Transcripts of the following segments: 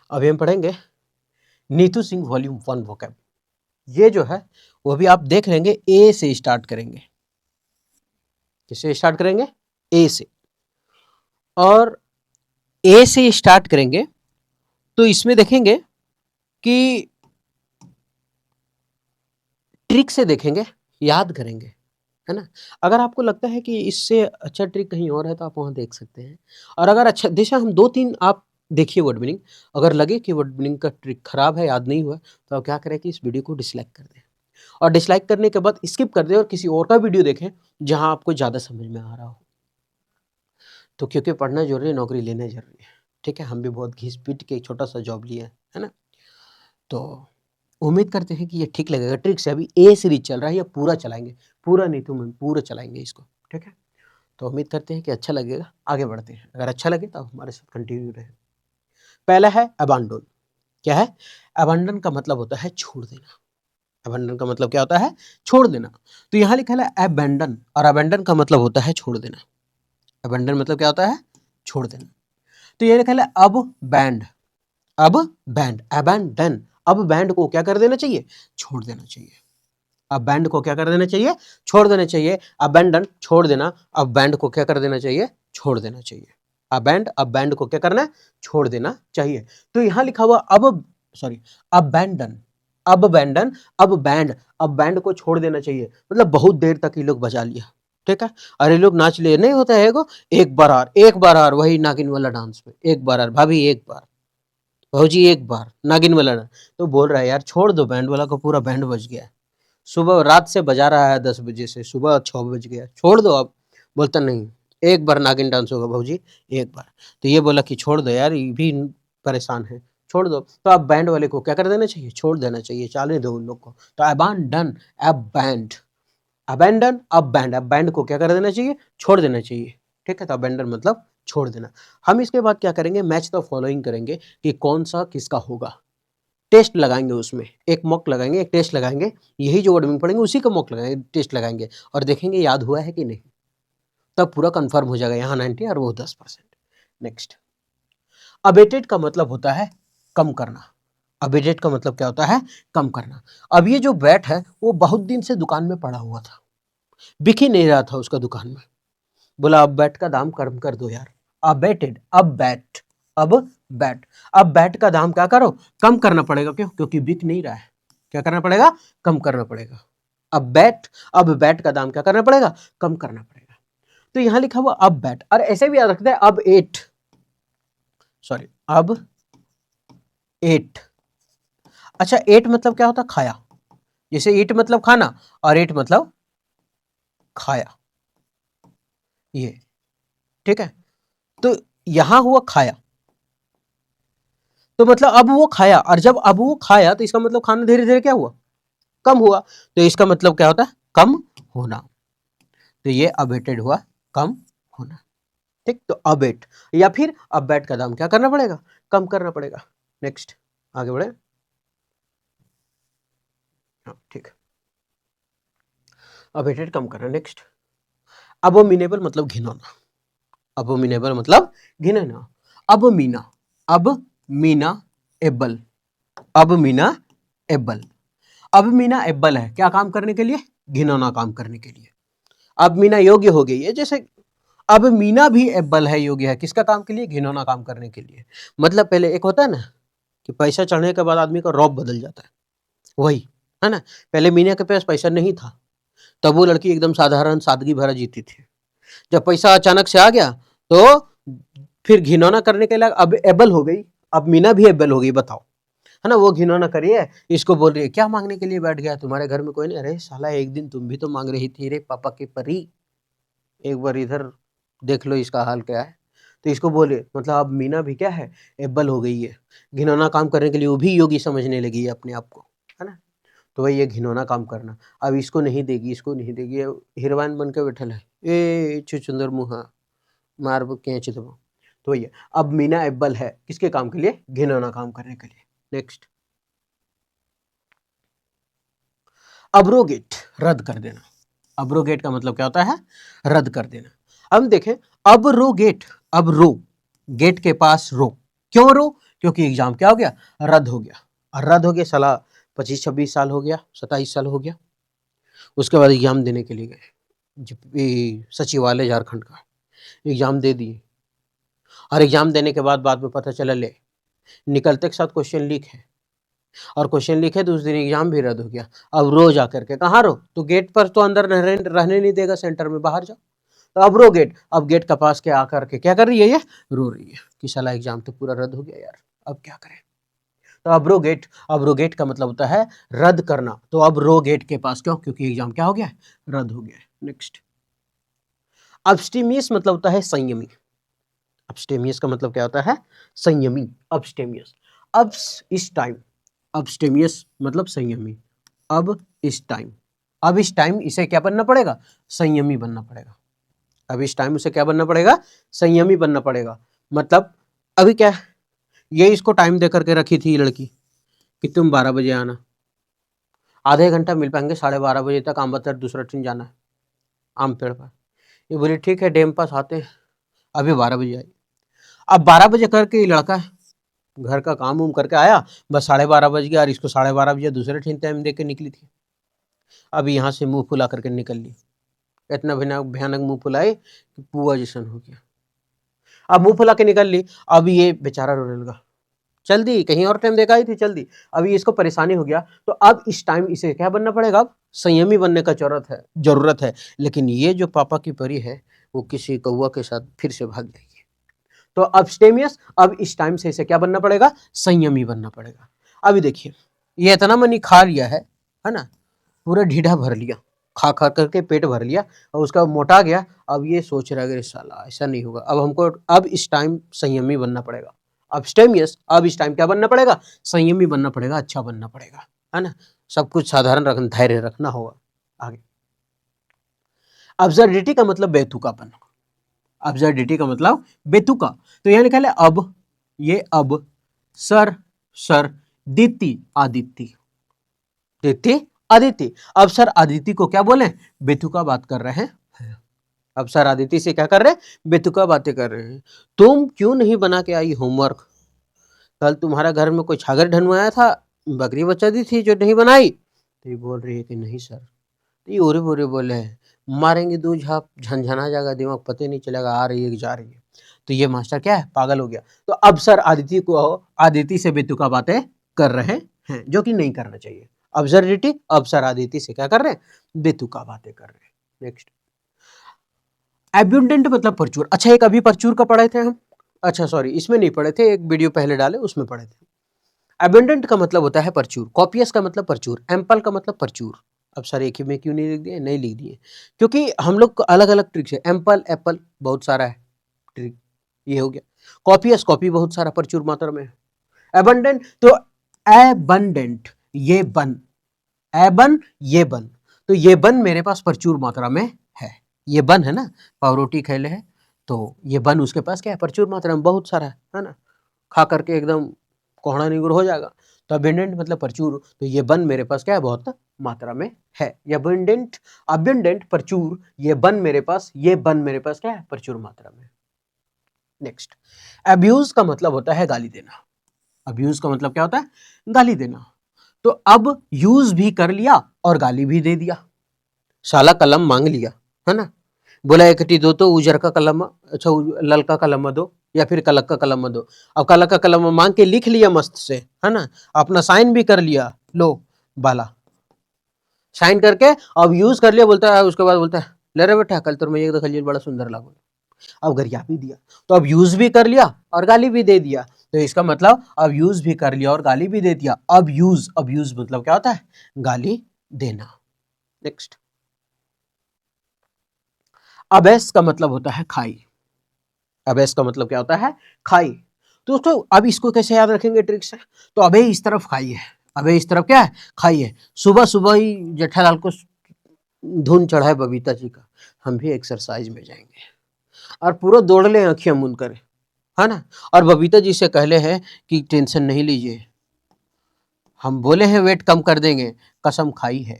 अभी हम पढ़ेंगे नीतू सिंह वॉल्यूम 1 वोकैब। ये जो है वो भी आप देख लेंगे, ए से स्टार्ट करेंगे। किससे स्टार्ट करेंगे? ए से। और ए से स्टार्ट करेंगे तो इसमें देखेंगे कि ट्रिक से देखेंगे, याद करेंगे, है ना। अगर आपको लगता है कि इससे अच्छा ट्रिक कहीं और है तो आप वहाँ देख सकते हैं। और अगर अच्छा जैसे हम 2-3 आप देखिए वर्ड मीनिंग, अगर लगे कि वर्ड मीनिंग का ट्रिक खराब है, याद नहीं हुआ, तो आप क्या करें कि इस वीडियो को डिसलाइक कर दें। और डिसलाइक करने के बाद स्किप कर दें और किसी और का वीडियो देखें जहाँ आपको ज़्यादा समझ में आ रहा हो। तो क्योंकि पढ़ना ज़रूरी है, नौकरी लेना ज़रूरी है, ठीक है। हम भी बहुत घिस पीट के एक छोटा सा जॉब लिया है ना। तो उम्मीद करते हैं कि ये ठीक लगेगा। ट्रिक से अभी ए सीरीज चल रहा है, ये पूरा चलाएंगे, पूरा नहीं तो मैं पूरा चलाएंगे इसको, ठीक है। तो उम्मीद करते हैं कि अच्छा लगेगा। आगे बढ़ते हैं। अगर अच्छा लगे तो हमारे साथ कंटिन्यू रहे। पहला है अबांडन। क्या है? अबांडन का मतलब होता है छोड़ देना। अबांडन का मतलब क्या होता है? छोड़ देना। तो यहाँ लिखा है अबैंडन, और अबैंडन का मतलब होता है छोड़ देना। अबैंडन मतलब क्या होता है? छोड़ देना। तो ये लिखा है अब बैंड। अब बैंड, अबैंडन। अब बैंड को क्या कर देना चाहिए? छोड़ देना चाहिए। अब बैंड को क्या कर देना चाहिए? छोड़ देना चाहिए। अबैंडन छोड़ देना, अब बैंड को क्या कर देना चाहिए? छोड़ देना चाहिए। अबैंड, अब बैंड को क्या करना है? छोड़ देना चाहिए। तो यहां लिखा हुआ अब, सॉरी, अबैंडन, अब बैंडन, अब बैंड, अब बैंड को छोड़ देना चाहिए। मतलब बहुत देर तक ये लोग बजा लिया, ठीक है। और ये लोग नाच लिए, नहीं होता है एगो, एक बार आर, एक बार आर, वही नागिन वाला डांस में, एक बार आर भाभी, एक बार भाजी, एक बार नागिन वाला डांस। तो बोल रहा है यार छोड़ दो, बैंड वाला को पूरा बैंड बज गया है, सुबह रात से बजा रहा है 10 बजे से, सुबह 6 बज गया, छोड़ दो अब। बोलता नहीं, एक बार नागिन डांस होगा भाजी, एक बार। तो ये बोला कि छोड़ दो यार, ये भी परेशान है, छोड़ दो। तो अब बैंड वाले को क्या कर देना चाहिए? छोड़ देना चाहिए, चाले दो उन लोग को। तो अबैंडन, अब बैंड, अबैंडन, अब बैंड, अब बैंड को क्या कर देना चाहिए? छोड़ देना चाहिए, ठीक है। तो अबैंडन मतलब छोड़ देना। हम इसके बाद क्या करेंगे? मैच द फॉलोइंग करेंगे कि कौन सा किसका होगा। टेस्ट लगाएंगे, उसमें एक मॉक लगाएंगे, एक टेस्ट लगाएंगे। यही जो वर्ड में पढ़ेंगे उसी का मॉक लगाएंगे, टेस्ट लगाएंगे और देखेंगे याद हुआ है कि नहीं। तब पूरा कंफर्म हो जाएगा, यहाँ 90 और वो 10%। नेक्स्ट, अबेटेड का मतलब होता है कम करना। अबेटेड का मतलब क्या होता है? कम करना। अब ये जो बैट है वो बहुत दिन से दुकान में पड़ा हुआ था, बिक ही नहीं रहा था उसका दुकान में। बोला अब बैट का दाम कम कर दो यार। अबेटेड, अब बैट, अब बैट, अब बैट का दाम क्या करो? कम करना पड़ेगा। क्यों? क्योंकि बिक नहीं रहा है। क्या करना पड़ेगा? कम करना पड़ेगा। अब बैट का दाम क्या करना पड़ेगा? कम करना पड़ेगा। तो यहां लिखा हुआ अब बैट, और ऐसे भी याद रखते हैं अब एट, सॉरी, अब एट। अच्छा, एट मतलब क्या होता? खाया। जैसे ईट मतलब खाना और एट मतलब खाया, ये, ठीक है। तो यहां हुआ खाया, तो मतलब अब वो खाया, और जब अब वो खाया तो इसका मतलब खाना धीरे धीरे क्या हुआ? कम हुआ। तो इसका मतलब क्या होता है? कम होना। तो ये अबेटेड हुआ, कम होना, ठीक। तो अबेट या फिर अबेट का दाम क्या करना पड़ेगा? कम करना पड़ेगा। नेक्स्ट, आगे बढ़े। हाँ, ठीक, अबेटेड कम करना। नेक्स्ट, अबोमिनेबल मतलब घिनौना। अबोमिनेबल मतलब घिनौना। अब मीना, अब मीना एबल, अब मीना एबल। अब मीना एबल है क्या काम करने के लिए? घिनौना काम करने के लिए। अब मीना योग्य हो गई है, जैसे अब मीना भी एबल है, योग्य है, किसका काम के लिए? घिनौना काम करने के लिए। मतलब पहले एक होता है ना कि पैसा चढ़ने के बाद आदमी का रौब बदल जाता है, वही है ना। पहले मीना के पास पैसा नहीं था, तब वो लड़की एकदम साधारण सादगी भरा जीती थी। जब पैसा अचानक से आ गया तो फिर घिनौना करने के लिए अब एबल हो गई। अब मीना भी एबल हो गई, बताओ, है ना। वो घिनौना करिए, इसको बोल रही है क्या मांगने के लिए बैठ गया, तुम्हारे घर में कोई नहीं? अरे साला एक दिन तुम भी तो मांग रही थी रे पापा की परी, एक बार इधर देख लो इसका हाल क्या है। तो इसको बोले, मतलब अब मीना भी क्या है? एबल हो गई है, घिनौना काम करने के लिए वो भी योगी समझने लगी है अपने आप को, है ना। तो वही ये घिनौना काम करना। अब इसको नहीं देगी, इसको नहीं देगी, हीरोइन बन के बैठल है, ए चुचुंदर मुहा मार के चितबो। तो ये अब मीना एबल है किसके काम के लिए? घिनौना काम करने के लिए। नेक्स्ट, अब्रोगेट, रद्द कर देना। अब्रोगेट का मतलब क्या होता है? रद्द कर देना। अब देखें, अब रो गेट, अब रो, गेट के पास रो, क्यों रो? क्योंकि एग्जाम क्या हो गया, रद्द हो गया। और रद्द हो गया, साला 25-26 साल हो गया, 27 साल हो गया। उसके बाद एग्जाम देने के लिए गए सचिवालय झारखंड का, एग्जाम दे दिए। और एग्जाम देने के बाद में पता चला ले निकलते के साथ क्वेश्चन लीक है, और क्वेश्चन लीक है तो उस दिन एग्जाम भी रद्द हो गया। अब रोज आकर के कहाँ रहो, तो गेट पर तो अंदर रहने नहीं देगा, सेंटर में बाहर जाओ। तो अब रो गेट, अब गेट के पास के आकर के क्या कर रही है, ये रो रही है कि साला एग्जाम तो पूरा रद्द हो गया यार, अब क्या करें। तो अब रो गेट, अब रो गेट का मतलब होता है रद्द करना। तो अब रो गेट के पास क्यों, क्योंकि एग्जाम क्या हो गया है, रद्द हो गया है। नेक्स्ट, अब्स्टेमियस मतलब होता है संयमी। अब्स्टेमियस का मतलब क्या होता है, संयमी। अब्स्टेमियस, अब्स इस टाइम, अब्स्टेमियस मतलब संयमी। अब इस टाइम, अब इस टाइम इसे क्या बनना पड़ेगा, संयमी बनना पड़ेगा। अब इस टाइम उसे क्या बनना पड़ेगा, संयमी बनना पड़ेगा। मतलब अभी क्या, ये इसको टाइम दे करके रखी थी लड़की कि तुम 12 बजे आना, आधे घंटा मिल पाएंगे, 12:30 बजे तक आम्बतर दूसरा ट्रेन जाना है आम पेड़ पर। ये बोली ठीक है डैम पास आते हैं, अभी 12 बजे आई। अब 12 बजे करके ये लड़का घर का काम उम करके आया, बस 12:30 बज गया, और इसको 12:30 बजे दूसरे ट्रेन टाइम दे के निकली थी। अब यहाँ से मुंह फुला करके निकल ली, इतना भयानक मुंह फुलाए कि पुआ जैसन हो गया। अब मुंह फुला के निकल ली, अब ये बेचारा रोने लगा, चल दी कहीं और टाइम देखा ही थी, चल दी। अभी इसको परेशानी हो गया, तो अब इस टाइम इसे क्या बनना पड़ेगा, अब संयमी बनने का जरूरत है। लेकिन ये जो पापा की परी है वो किसी कौवा के साथ फिर से भाग जाएगी। तो अब्स्टेमियस, अब इस टाइम से इसे क्या बनना पड़ेगा, संयमी बनना पड़ेगा। अभी देखिए ये इतना मनी खा लिया है ना, पूरा ढीढ़ा भर लिया, खा खा करके पेट भर लिया, और उसका मोटा गया। अब ये सोच रहा है कि साला ऐसा नहीं होगा, अब हमको अब इस टाइम संयमी बनना पड़ेगा। अब्स्टेमियस, अब इस टाइम क्या बनना पड़ेगा, संयमी बनना पड़ेगा, अच्छा बनना पड़ेगा, है ना। सब कुछ साधारण रखना, धैर्य रखना होगा। आगे, अब्सर्डिटी का मतलब बेतुकापन। अब्सर्डिटी का मतलब बेतुका। तो यहां लिखा है अब, ये अब, सर दीप्ति आदित्य, दीप्ति आदित्य। अब सर आदित्य को क्या बोले, बेतुका बात कर रहे हैं। अब सर आदित्य से क्या कर रहे हैं, बेतुका बातें कर रहे हैं। तुम क्यों नहीं बना के आई होमवर्क, कल तुम्हारा घर में कोई छागर ढनवाया था, बकरी बच्चा दी थी जो नहीं बनाई। तो ये बोल रही है कि नहीं सर। तो ये ओरे बोरे बोले हैं, मारेंगे 2 झाप, झनझना जाएगा दिमाग, पता नहीं चलेगा आ रही है कि जा रही है। तो ये मास्टर क्या है, पागल हो गया। तो अब सर आदित्य से बेतुका बातें कर रहे हैं, जो कि नहीं करना चाहिए। अब्सर्डिटी, अब सर आदित्य से क्या कर रहे हैं, बेतुका बातें कर रहे हैं। नेक्स्ट, एब्यूंडेंट मतलब प्रचुर। अच्छा एक अभी प्रचुर का पढ़े थे हम, अच्छा सॉरी इसमें नहीं पढ़े थे, एक वीडियो पहले डाले उसमें पढ़े थे। एबंडेंट का मतलब होता है प्रचुर, कॉपियस का मतलब प्रचुर, एम्पल का मतलब प्रचुर। अब सर एक ही में क्यों नहीं लिख दिए, नहीं लिख दिए क्योंकि हम लोग अलग अलग ट्रिक्स है। एम्पल एप्पल बहुत सारा है ट्रिक, ये हो गया। कॉपियस कॉपी बहुत सारा प्रचुर मात्रा में है। एबंडेंट तो एबंडेंट, ये बन, एबन ये बन, तो ये बन मेरे पास प्रचुर मात्रा में है। ये बन है ना, पावरोटी खेले है, तो ये बन उसके पास क्या है, प्रचुर मात्रा में बहुत सारा है ना, खा करके एकदम कोहड़ा निगुर हो जाएगा। तो अबेंडेंट मतलब प्रचुर, तो ये बन मेरे पास क्या है, बहुत मात्रा में है। ये अबेंडेंट, अबेंडेंट प्रचुर, ये बन मेरे पास, ये बन मेरे पास क्या है, प्रचुर मात्रा में। नेक्स्ट, अब्यूज का मतलब होता है गाली देना। अब्यूज का मतलब क्या होता है, गाली देना। तो अब यूज भी कर लिया और गाली भी दे दिया। साला कलम मांग लिया, है ना, बोला एकटी दो तो उजर का कलम, अच्छा ललका कलम दो या फिर कलक का कलम दो। अब कलक का कलम मांग के लिख लिया मस्त से, है ना, अपना साइन भी कर लिया, लो बाला साइन करके अब यूज कर लिया। बोलता है उसके बाद बोलता है ले रे बेटा कल तो मैं एक दखल बड़ा सुंदर लागू। अब गरिया भी दिया, तो अब यूज भी कर लिया और गाली भी दे दिया। तो इसका मतलब अब यूज भी कर लिया और गाली भी दे दिया। अब यूज मतलब क्या होता है, गाली देना। नेक्स्ट, अबेस का मतलब होता है खाई। अबेस का मतलब क्या होता है, खाई। दोस्तों अब इसको कैसे याद रखेंगे ट्रिक से, तो अबे इस तरफ खाई है, अबे इस तरफ क्या है, खाई है। सुबह सुबह ही जेठालाल को धुन चढ़ा है बबीता जी का, हम भी एक्सरसाइज में जाएंगे, और पूरा दौड़ ले आंखें मूंद कर, है ना। और बबीता जी से कहले हैं कि टेंशन नहीं लीजिए, हम बोले हैं वेट कम कर देंगे, कसम खाई है,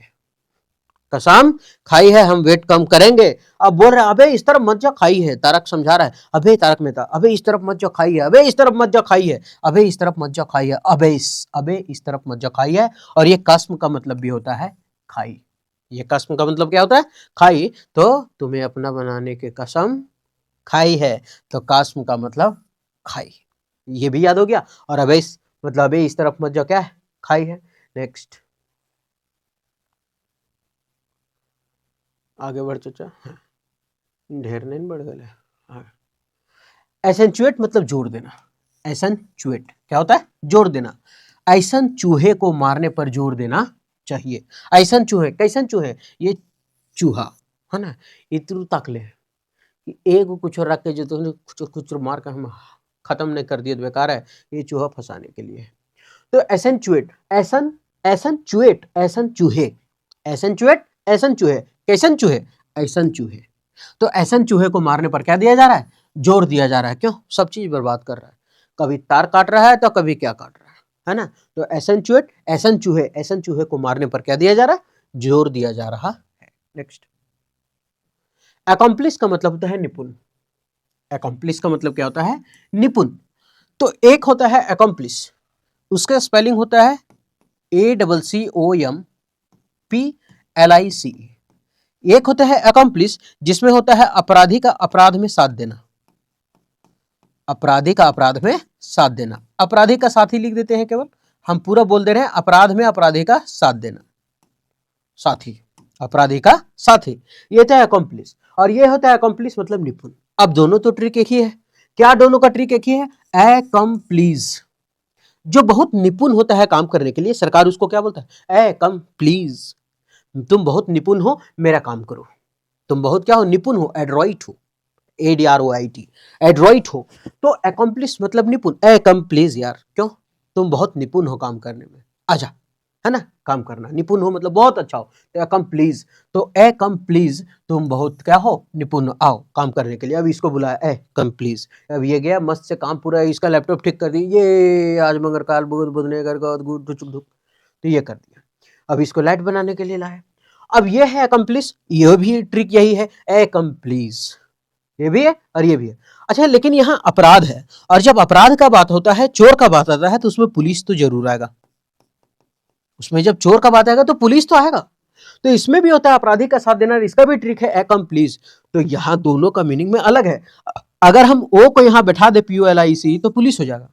कसम खाई है हम वेट कम करेंगे। अब बोल रहे अबे इस तरफ मत जा खाई है, तारक समझा रहा है, अबे तारक मेहता अबे इस तरफ मत जा खाई है, अबे इस तरफ मत जा खाई है, अबे इस तरफ मत जा खाई है, अबे इस तरफ मत जा खाई है। और ये कसम का मतलब भी होता है खाई। ये कसम का मतलब क्या होता है? खाई। तो तुम्हें अपना बनाने की कसम खाई है, तो कसम का मतलब खाई। ये भी याद हो गया। और अबे मतलब अबे इस तरफ मत जा क्या है? खाई है। नेक्स्ट आगे बढ़ चाचा। हाँ, ढेर नहीं बढ़ गए। हाँ। एसेंचुएट मतलब जोड़ देना। एसेंचुएट क्या होता है? जोड़ देना। ऐसन चूहे को मारने पर जोर देना चाहिए। ऐसन चूहे, कैसन चूहे? ये चूहा है ना, इतरू ताकले कि एक कुछ रख के जो तुमने कुछ कुछ मार कर हम खत्म नहीं कर दिए तो बेकार है। ये चूहा फंसाने के लिए। तो एसेंचुएट, ऐसन ऐसन चूएट, ऐसन चूहे, एसेंचुएट ऐसन चूहे, कैसन चूहे? ऐसन चूहे। तो ऐसन चूहे को मारने पर क्या दिया जा रहा है? जोर दिया जा रहा है। क्यों? सब चीज बर्बाद कर रहा है, कभी तार काट रहा है तो कभी क्या काट रहा है ना। तो एसेंचुएट ऐसन चूहे, ऐसन चूहे को मारने पर क्या दिया जा रहा है? जोर दिया जा रहा है। नेक्स्ट अकम्प्लिश का मतलब होता है निपुण। अकम्प्लिश का मतलब क्या होता है? निपुण। तो एक होता है अकम्प्लिश, उसका स्पेलिंग होता है ACCOMPLIC। एक होता है अकम्प्लिश जिसमें होता है अपराधी का अपराध में साथ देना। अपराधी का अपराध में साथ देना। अपराधी का साथी लिख देते हैं केवल, हम पूरा बोल दे रहे हैं अपराध में अपराधी का साथ देना। साथी, अपराधी का साथी, ये था अकम्प्लिश। और ये होता है अकम्प्लिश मतलब निपुण। अब दोनों तो ट्रिक एक ही है। क्या दोनों का ट्रिक एक ही है? अकम्प्लिश जो बहुत निपुण होता है काम करने के लिए, सरकार उसको क्या बोलता है? अकम्प्लिश। तुम बहुत निपुण हो, मेरा काम करो। तुम बहुत क्या हो? निपुण हो, एडरॉइट हो, ADROIT, एडरॉइट हो। तो अकम्प्लिश मतलब निपुण। अकम्प्लिश यार, क्यों? तुम बहुत निपुण हो काम करने में, आजा, है ना, काम करना। निपुण हो मतलब बहुत अच्छा हो, तो अकम्प्लिश। तो अकम्प्लिश तुम बहुत क्या हो? निपुण, आओ काम करने के लिए। अब इसको बुलाया अकम्प्लिश। अब ये गया मस्त से काम पूरा, इसका लैपटॉप ठीक कर दी, ये आज मंगर काल बुध बुधने कर तो ये कर दिया। अब इसको लाइट बनाने के लिए लाया। अब ये है अकम्प्लिश, ये भी ट्रिक यही है, अकम्प्लिश। ये भी है और ये भी है। अच्छा, लेकिन यहाँ अपराध है, और जब अपराध का बात होता है, चोर का बात आता है, तो उसमें पुलिस तो जरूर आएगा। उसमें जब चोर का बात आएगा तो पुलिस तो आएगा। तो इसमें भी होता है अपराधी का साथ देना, इसका भी ट्रिक है अकम्प्लिश। तो यहाँ दोनों का मीनिंग में अलग है। अगर हम ओ को यहाँ बैठा दे PULIC तो पुलिस हो जाएगा।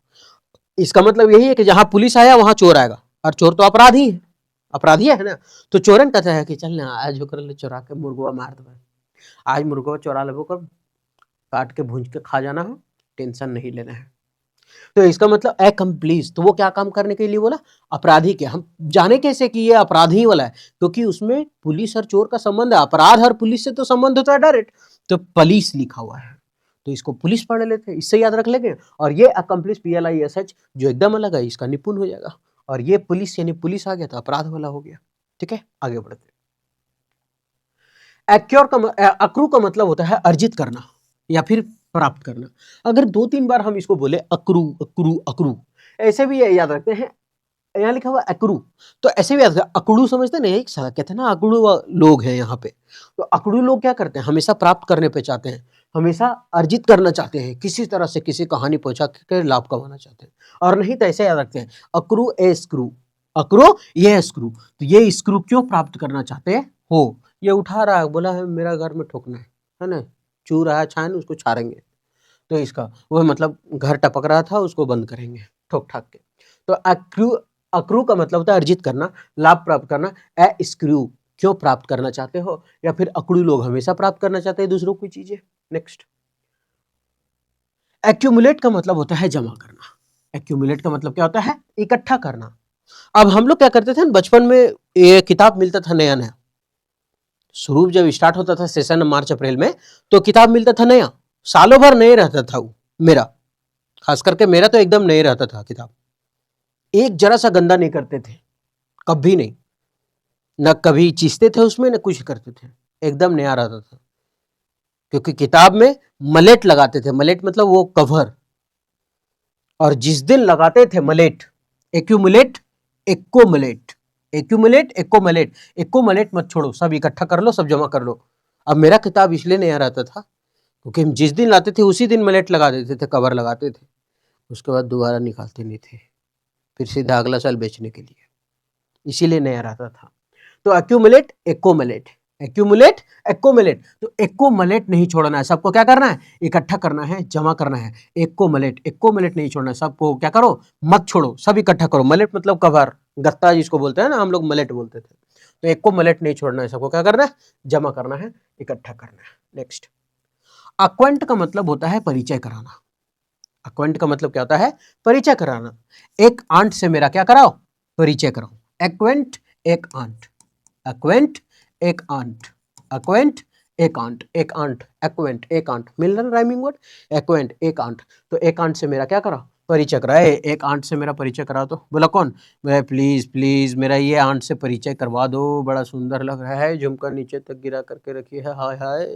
इसका मतलब यही है कि जहां पुलिस आया वहां चोर आएगा, और चोर तो अपराधी है, अपराधी है ना। तो चोरन कहता है कि चल ना आज होकर चोरा के मुर्गवा मार दे, आज मुर्गवा चोरा लेबो कर, काट के भूंज के खा जाना है, टेंशन नहीं लेना है। तो इसका मतलब अकम्प्लिश। तो वो क्या काम करने के लिए बोला? अपराधी के। हम जाने कैसे कि ये अपराधी वाला है? क्योंकि उसमें पुलिस और चोर का संबंध है, अपराध और पुलिस से तो संबंध होता है डायरेक्ट, तो पुलिस लिखा हुआ है, तो इसको पुलिस पढ़ लेते हैं, इससे याद रख लेंगे। और ये अकम्प्लिश PLISH जो एकदम अलग है, इसका निपुण हो जाएगा। और ये पुलिस यानी पुलिस आ गया तो अपराध वाला हो गया। ठीक है, आगे बढ़ते हैं। अक्रू का मतलब होता है अर्जित करना या फिर प्राप्त करना। अगर 2-3 बार हम इसको बोले अक्रू अक्रू अक्रू, ऐसे भी याद रखते हैं। यहाँ लिखा हुआ अकड़ू, तो ऐसे भी याद रखते, अकड़ू समझते नहीं? एक कहते हैं ना अकड़ू लोग हैं यहाँ पे। तो अकड़ू लोग क्या करते हैं? हमेशा प्राप्त करने पे चाहते हैं, हमेशा अर्जित करना चाहते हैं, किसी तरह से किसी कहानी पहुंचा के लाभ कमाना चाहते हैं। और नहीं तो ऐसे याद रखते हैं, अक्रू ए स्क्रू, अक्रू ये स्क्रू। तो ये स्क्रू क्यों प्राप्त करना चाहते हो? ये उठा रहा है, बोला है मेरा घर में ठोकना है ना, चू रहा है छान, उसको छाड़ेंगे। तो इसका वो मतलब घर टपक रहा था, उसको बंद करेंगे ठोक ठाक के। तो अक्रू, अक्रू का मतलब होता है अर्जित करना, लाभ प्राप्त करना। स्क्रू क्यों प्राप्त करना चाहते हो? या फिर अक्रू लोग हमेशा प्राप्त करना चाहते हैं दूसरों की चीजें। नेक्स्ट एक्यूमुलेट का मतलब होता है जमा करना। एक्यूमुलेट का मतलब क्या होता है? इकट्ठा करना। अब हम लोग क्या करते थे बचपन में, ये किताब मिलता था नया नया, शुरू जब स्टार्ट होता था सेशन मार्च अप्रैल में, तो किताब मिलता था नया, सालों भर नहीं रहता था वो। मेरा खास करके मेरा तो एकदम नहीं रहता था किताब, एक जरा सा गंदा नहीं करते थे, कभी नहीं, न कभी चीसते थे उसमें, न कुछ करते थे, एकदम नया रहता था। क्योंकि किताब में मलेट लगाते थे, मलेट मतलब वो कवर, और जिस दिन लगाते थे मलेट, एक्यूमुलेट, एक्कोमुलेट, एक्यूमुलेट, एक्कोमलेट, एक्कोमलेट मत छोड़ो, सब इकट्ठा कर लो, सब जमा कर लो। अब मेरा किताब इसलिए नया रहता था क्योंकि हम जिस दिन लाते थे उसी दिन मलेट लगा देते थे, कवर लगाते थे, उसके बाद दोबारा निकालते नहीं थे, फिर सीधा अगला साल बेचने के लिए, इसीलिए नया रहता था। तो एक्यूमुलेट, एक्कोमलेट, एक्यूमुलेट, एक्कोमलेट, तो एक्कोमलेट नहीं छोड़ना है, सबको क्या करना है, इकट्ठा करना है, जमा करना है। एक्कोमलेट, एक्कोमलेट नहीं छोड़ना है, सबको क्या करो, मत छोड़ो, सब इकट्ठा करो। मलेट मतलब कवर, गत्ता जिसको बोलते हैं ना, हम लोग मलेट बोलते थे। तो एक्कोमलेट नहीं छोड़ना है, सबको क्या करना है, जमा करना है, इकट्ठा करना है। नेक्स्ट, अक्वेंट का मतलब होता है परिचय कराना। अक्वेंट का मतलब क्या होता है, परिचय कराना। एक आंट से मेरा क्या कराओ, परिचय कराओ। एक्वेंट, एक आंट, अक्वेंट, एक आंट, अक्वेंट, एक आंट, एक आंट, एक्वेंट, एक आंट, मिल रहा राइमिंग वर्ड, एक्वेंट, एक आंट। तो एक आंट से मेरा क्या करा, परिचय कराए। एक आंट से मेरा परिचय करा, तो बोला कौन, मैं, प्लीज प्लीज मेरा ये आंट से परिचय करवा दो, बड़ा सुंदर लग रहा है, झुमका नीचे तक गिरा करके रखी है, हाय हाय।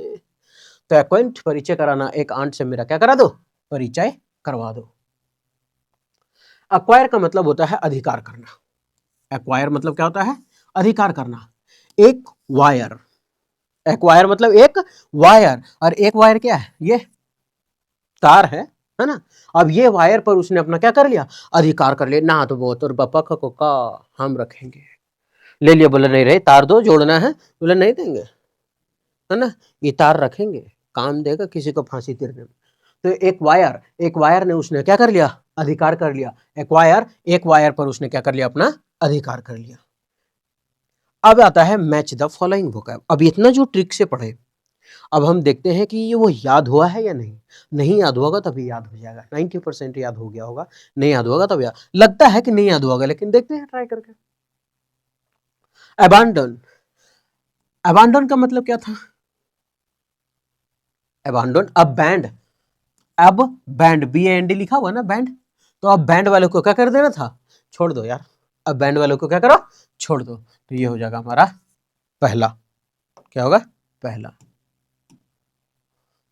तो एक्वेंट, परिचय कराना, एक आंट से मेरा क्या करा दो, परिचय करवा दो। अक्वायर का मतलब होता है अधिकार करना। एक्वायर मतलब क्या होता है, अधिकार करना। एक वायर, एक्वायर मतलब एक वायर, और एक वायर क्या है, ये तार है ना। अब ये वायर पर उसने अपना क्या कर लिया, अधिकार कर लिया। ना तो बहुत और बपा को का हम रखेंगे, ले लिया, बोले नहीं रहे, तार दो, जोड़ना है, बोले नहीं देंगे, है ना, ये तार रखेंगे, काम देगा किसी को फांसी तिरने में। तो एक वायर, एक वायर ने उसने क्या कर लिया, अधिकार कर लिया। एक्वायर, एक वायर पर उसने क्या कर लिया, अपना अधिकार कर लिया। अब आता है मैच द फॉलोइंग वोकैब। अब इतना जो ट्रिक से पढ़े, अब हम देखते हैं कि ये वो याद हुआ है या नहीं। नहीं याद होगा तभी याद हो जाएगा, 90% याद हो गया होगा, नहीं याद होगा तब याद, लगता है कि नहीं याद होगा, लेकिन देखते हैं ट्राई करके। अबांडन, अबांडन का मतलब क्या था, अबांडन, अब बैंड, अब बैंड, BAND लिखा हुआ ना बैंड, तो अब बैंड वाले को क्या कर देना था, छोड़ दो यार, अब बैंड वाले को क्या करो, छोड़ दो। तो ये हो जाएगा हमारा पहला, क्या होगा, पहला,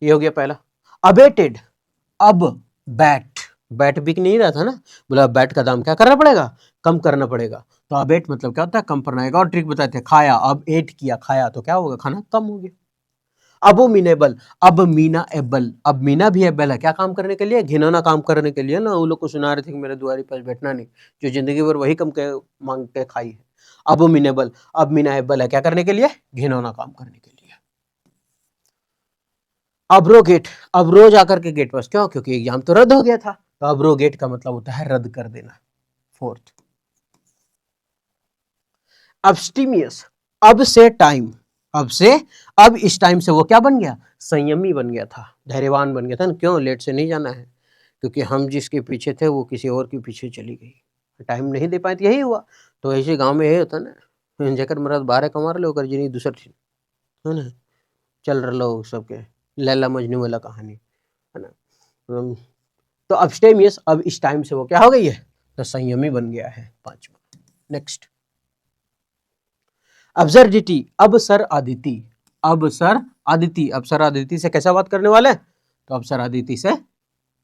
ये हो गया पहला। अबेटेड, अब बैट, बैट बिक नहीं रहा था ना, बोला बैट का दाम क्या करना पड़ेगा, कम करना पड़ेगा। तो अबेट मतलब क्या होता है, कम करना। एक और ट्रिक बताते हैं, खाया, अब एट किया, खाया तो क्या होगा, खाना कम हो गया। अबोमिनेबल, अब मीना एबल, अब मीना भी एबल है, क्या काम करने के लिए, घिनौना काम करने के लिए ना। वो लोग को सुना रहे थे कि मेरे दुआरी पास बैठना नहीं, जो जिंदगी भर वही कम के मांग के खाई है। अबोमिनेबल, अब मीना एबल है, क्या करने के लिए, घिनौना काम करने के लिए। अब्रोगेट, अब रोज आकर के गेट पास, क्यों, क्योंकि एग्जाम तो रद्द हो गया था। तो अब्रोगेट का मतलब होता है रद्द कर देना। फोर्थ, अब्स्टीमियस, अब से टाइम, अब से, अब इस टाइम से वो क्या बन गया, संयमी बन गया था, धैर्यवान बन गया था ना। क्यों, लेट से नहीं जाना है, क्योंकि हम जिसके पीछे थे वो किसी और के पीछे चली गई, टाइम नहीं दे पाए, यही हुआ। तो ऐसे गांव में यही होता ना, जकर मरद बारह कमार लो कर जिनी दूसर थी, है ना, चल रहा सबके लैला मजनू वाला कहानी, है ना। तो अब्स्टेमियस, अब इस टाइम से वो क्या हो गई है, तो संयमी बन गया है, पांचवा। नेक्स्ट, अब्सर्डिटी, अब सर आदिति, अब सर आदिति, अब सर आदिति से कैसा बात करने वाले, तो अब सर आदिति से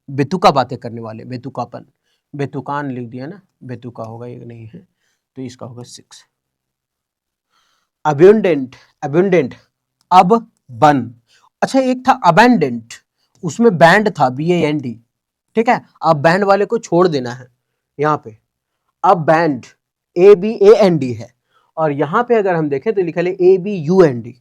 बेतुका बातें करने वाले, बेतुकापन, बेतुकान लिख दिया ना, बेतुका होगा, ये नहीं है, तो इसका होगा 6। अब्यूंडेंट, अब्यूंडेंट, अब बन, अच्छा एक था अबैंडेंट, उसमें बैंड था, BAND, ठीक है, अब बैंड वाले को छोड़ देना है यहाँ पे। अब बैंड, ABAND है, और यहाँ पे अगर हम देखें तो लिखा है ABUND,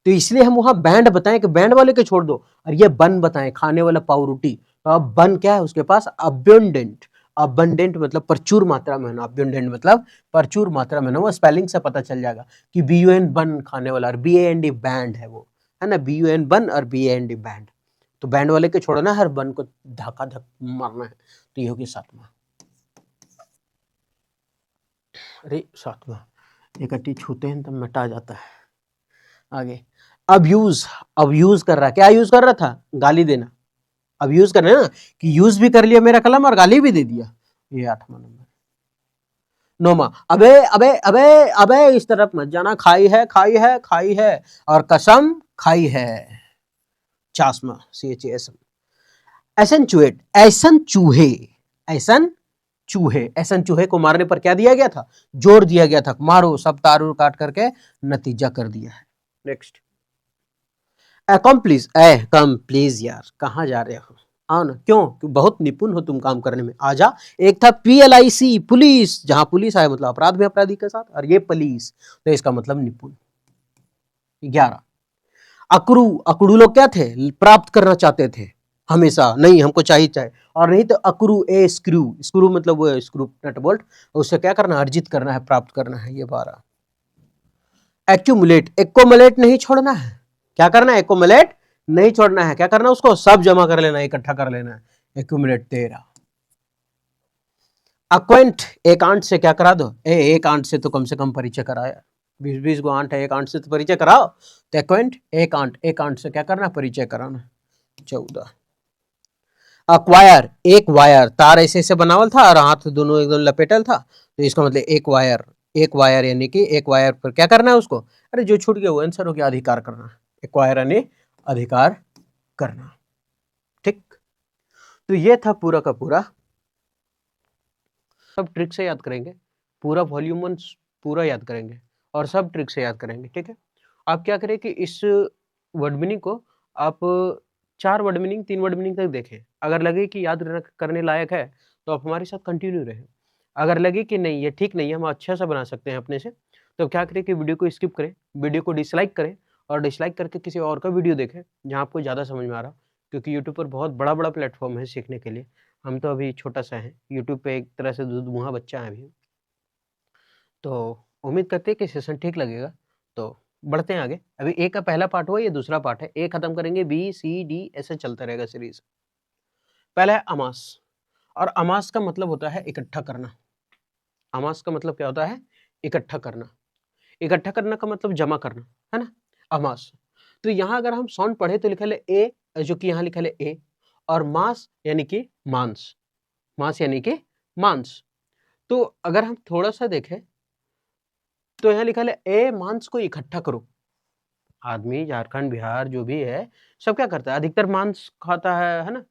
तो इसलिए हम वहां बैंड बताएं कि बैंड वाले को छोड़ दो, और ये बन बताएं, खाने वाला पावरोटी। तो अब बन क्या है उसके पास, अब्यूंडेंट, अबंडेंट मतलब प्रचुर मात्रा में होना, अब्यूंडेंट मतलब प्रचुर मात्रा में होना। वो स्पेलिंग से पता चल जाएगा कि BUN बन खाने वाला, और BAND बैंड है वो, है ना, BUN बन और BAND बैंड। तो बैंड वाले को छोड़ना है, हर बन को धक्का धक मारना है। तो ये होगी 7वां, अरे 7वां, एक अट्टी छूते हैं तब मिटा जाता है। आगे, अब्यूज, अब यूज कर रहा है, क्या यूज कर रहा था, गाली देना। अब यूज कर रहे हैं ना, कि यूज भी कर लिया मेरा कलम और गाली भी दे दिया, ये 8वां नंबर। नोमा, अबे अबे अबे अबे इस तरफ मत जाना, खाई है खाई है खाई है, और कसम खाई है, चासमा, CHASM। एसेंचुएट, ऐसन चूहे, ऐसन चूहे, ऐसा चूहे को मारने पर क्या दिया गया था, जोर दिया गया था, मारो, सब तार काट करके नतीजा कर दिया है। नेक्स्ट, अकम्प्लिस, प्लीज यार कहाँ जा रहे हो, आओ ना, क्यों, बहुत निपुण हो तुम काम करने में, आजा। एक था PLIC, पुलिस, जहां पुलिस आए मतलब अपराध में अपराधी के साथ, और ये पुलिस, तो इसका मतलब निपुण। 11, अकड़ू, अकड़ू लोग क्या थे, प्राप्त करना चाहते थे हमेशा, नहीं हमको चाहिए, और नहीं तो अकड़ू, ए स्क्रू, स्क्रू मतलब वो स्क्रू नट बोल्ट, उससे क्या करना, अर्जित करना है, प्राप्त करना है। ये 12, एक्यूमुलेट, एक्कोमुलेट नहीं छोड़ना है, क्या करना है, एक्कोमुलेट नहीं छोड़ना है, क्या करना है, उसको सब जमा कर लेना है, इकट्ठा कर लेना है, एक्यूमुलेट। 13, अक्वेंट, एक आंट से क्या करा दो, एक आंट से तो कम से कम परिचय कराया, 20-20 गो आंट है, एक आंट से तो परिचय कराओ, तो एक्वेंट, एक आंट से क्या करना, परिचय कराना। 14, अक्वायर, एक वायर, तार ऐसे ऐसे बनावल था और हाथ दोनों एकदम लपेटल था, तो इसका मतलब एक वायर, एक वायर यानी कि एक वायर पर क्या करना है उसको, अरे जो छूट गया वो आंसर हो गया, अधिकार करना, एक्वायर यानी अधिकार करना। ठीक, तो ये था पूरा का पूरा, सब ट्रिक से याद करेंगे, पूरा वॉल्यूम 1 पूरा याद करेंगे और सब ट्रिक से याद करेंगे। ठीक है, आप क्या करें कि इस वर्ड मीनिंग को आप 4 वर्ड मीनिंग 3 वर्ड मीनिंग तक देखें, अगर लगे कि याद करने लायक है तो आप हमारे साथ कंटिन्यू रहें, अगर लगे कि नहीं ये ठीक नहीं है, हम अच्छा सा बना सकते हैं अपने से, तो क्या करें कि वीडियो को स्किप करें, वीडियो को डिसलाइक करें और डिसलाइक करके किसी और का वीडियो देखें जहाँ आपको ज़्यादा समझ में आ रहा, क्योंकि यूट्यूब पर बहुत बड़ा बड़ा प्लेटफॉर्म है सीखने के लिए, हम तो अभी छोटा सा है, यूट्यूब पे एक तरह से दूध-मुहा बच्चा है अभी। तो उम्मीद करते हैं कि सेशन ठीक लगेगा, तो बढ़ते हैं आगे। अभी ए का पहला पार्ट हुआ, ये दूसरा पार्ट है, ए खत्म करेंगे, बी सी डी ऐसे चलता रहेगा सीरीज। पहला है अमास, और अमास का मतलब होता है इकट्ठा करना। अमास का मतलब क्या होता है, इकट्ठा करना, इकट्ठा करना का मतलब जमा करना, है ना, अमास। तो यहाँ अगर हम साउंड पढ़े तो लिखा है ए, जो कि यहाँ लिखा है ए, और मास यानी कि मांस, मास यानी कि मांस। तो अगर हम थोड़ा सा देखें तो यहाँ लिखा है ए मांस को इकट्ठा करो। आदमी झारखंड बिहार जो भी है सब क्या करता है, अधिकतर मांस खाता है ना,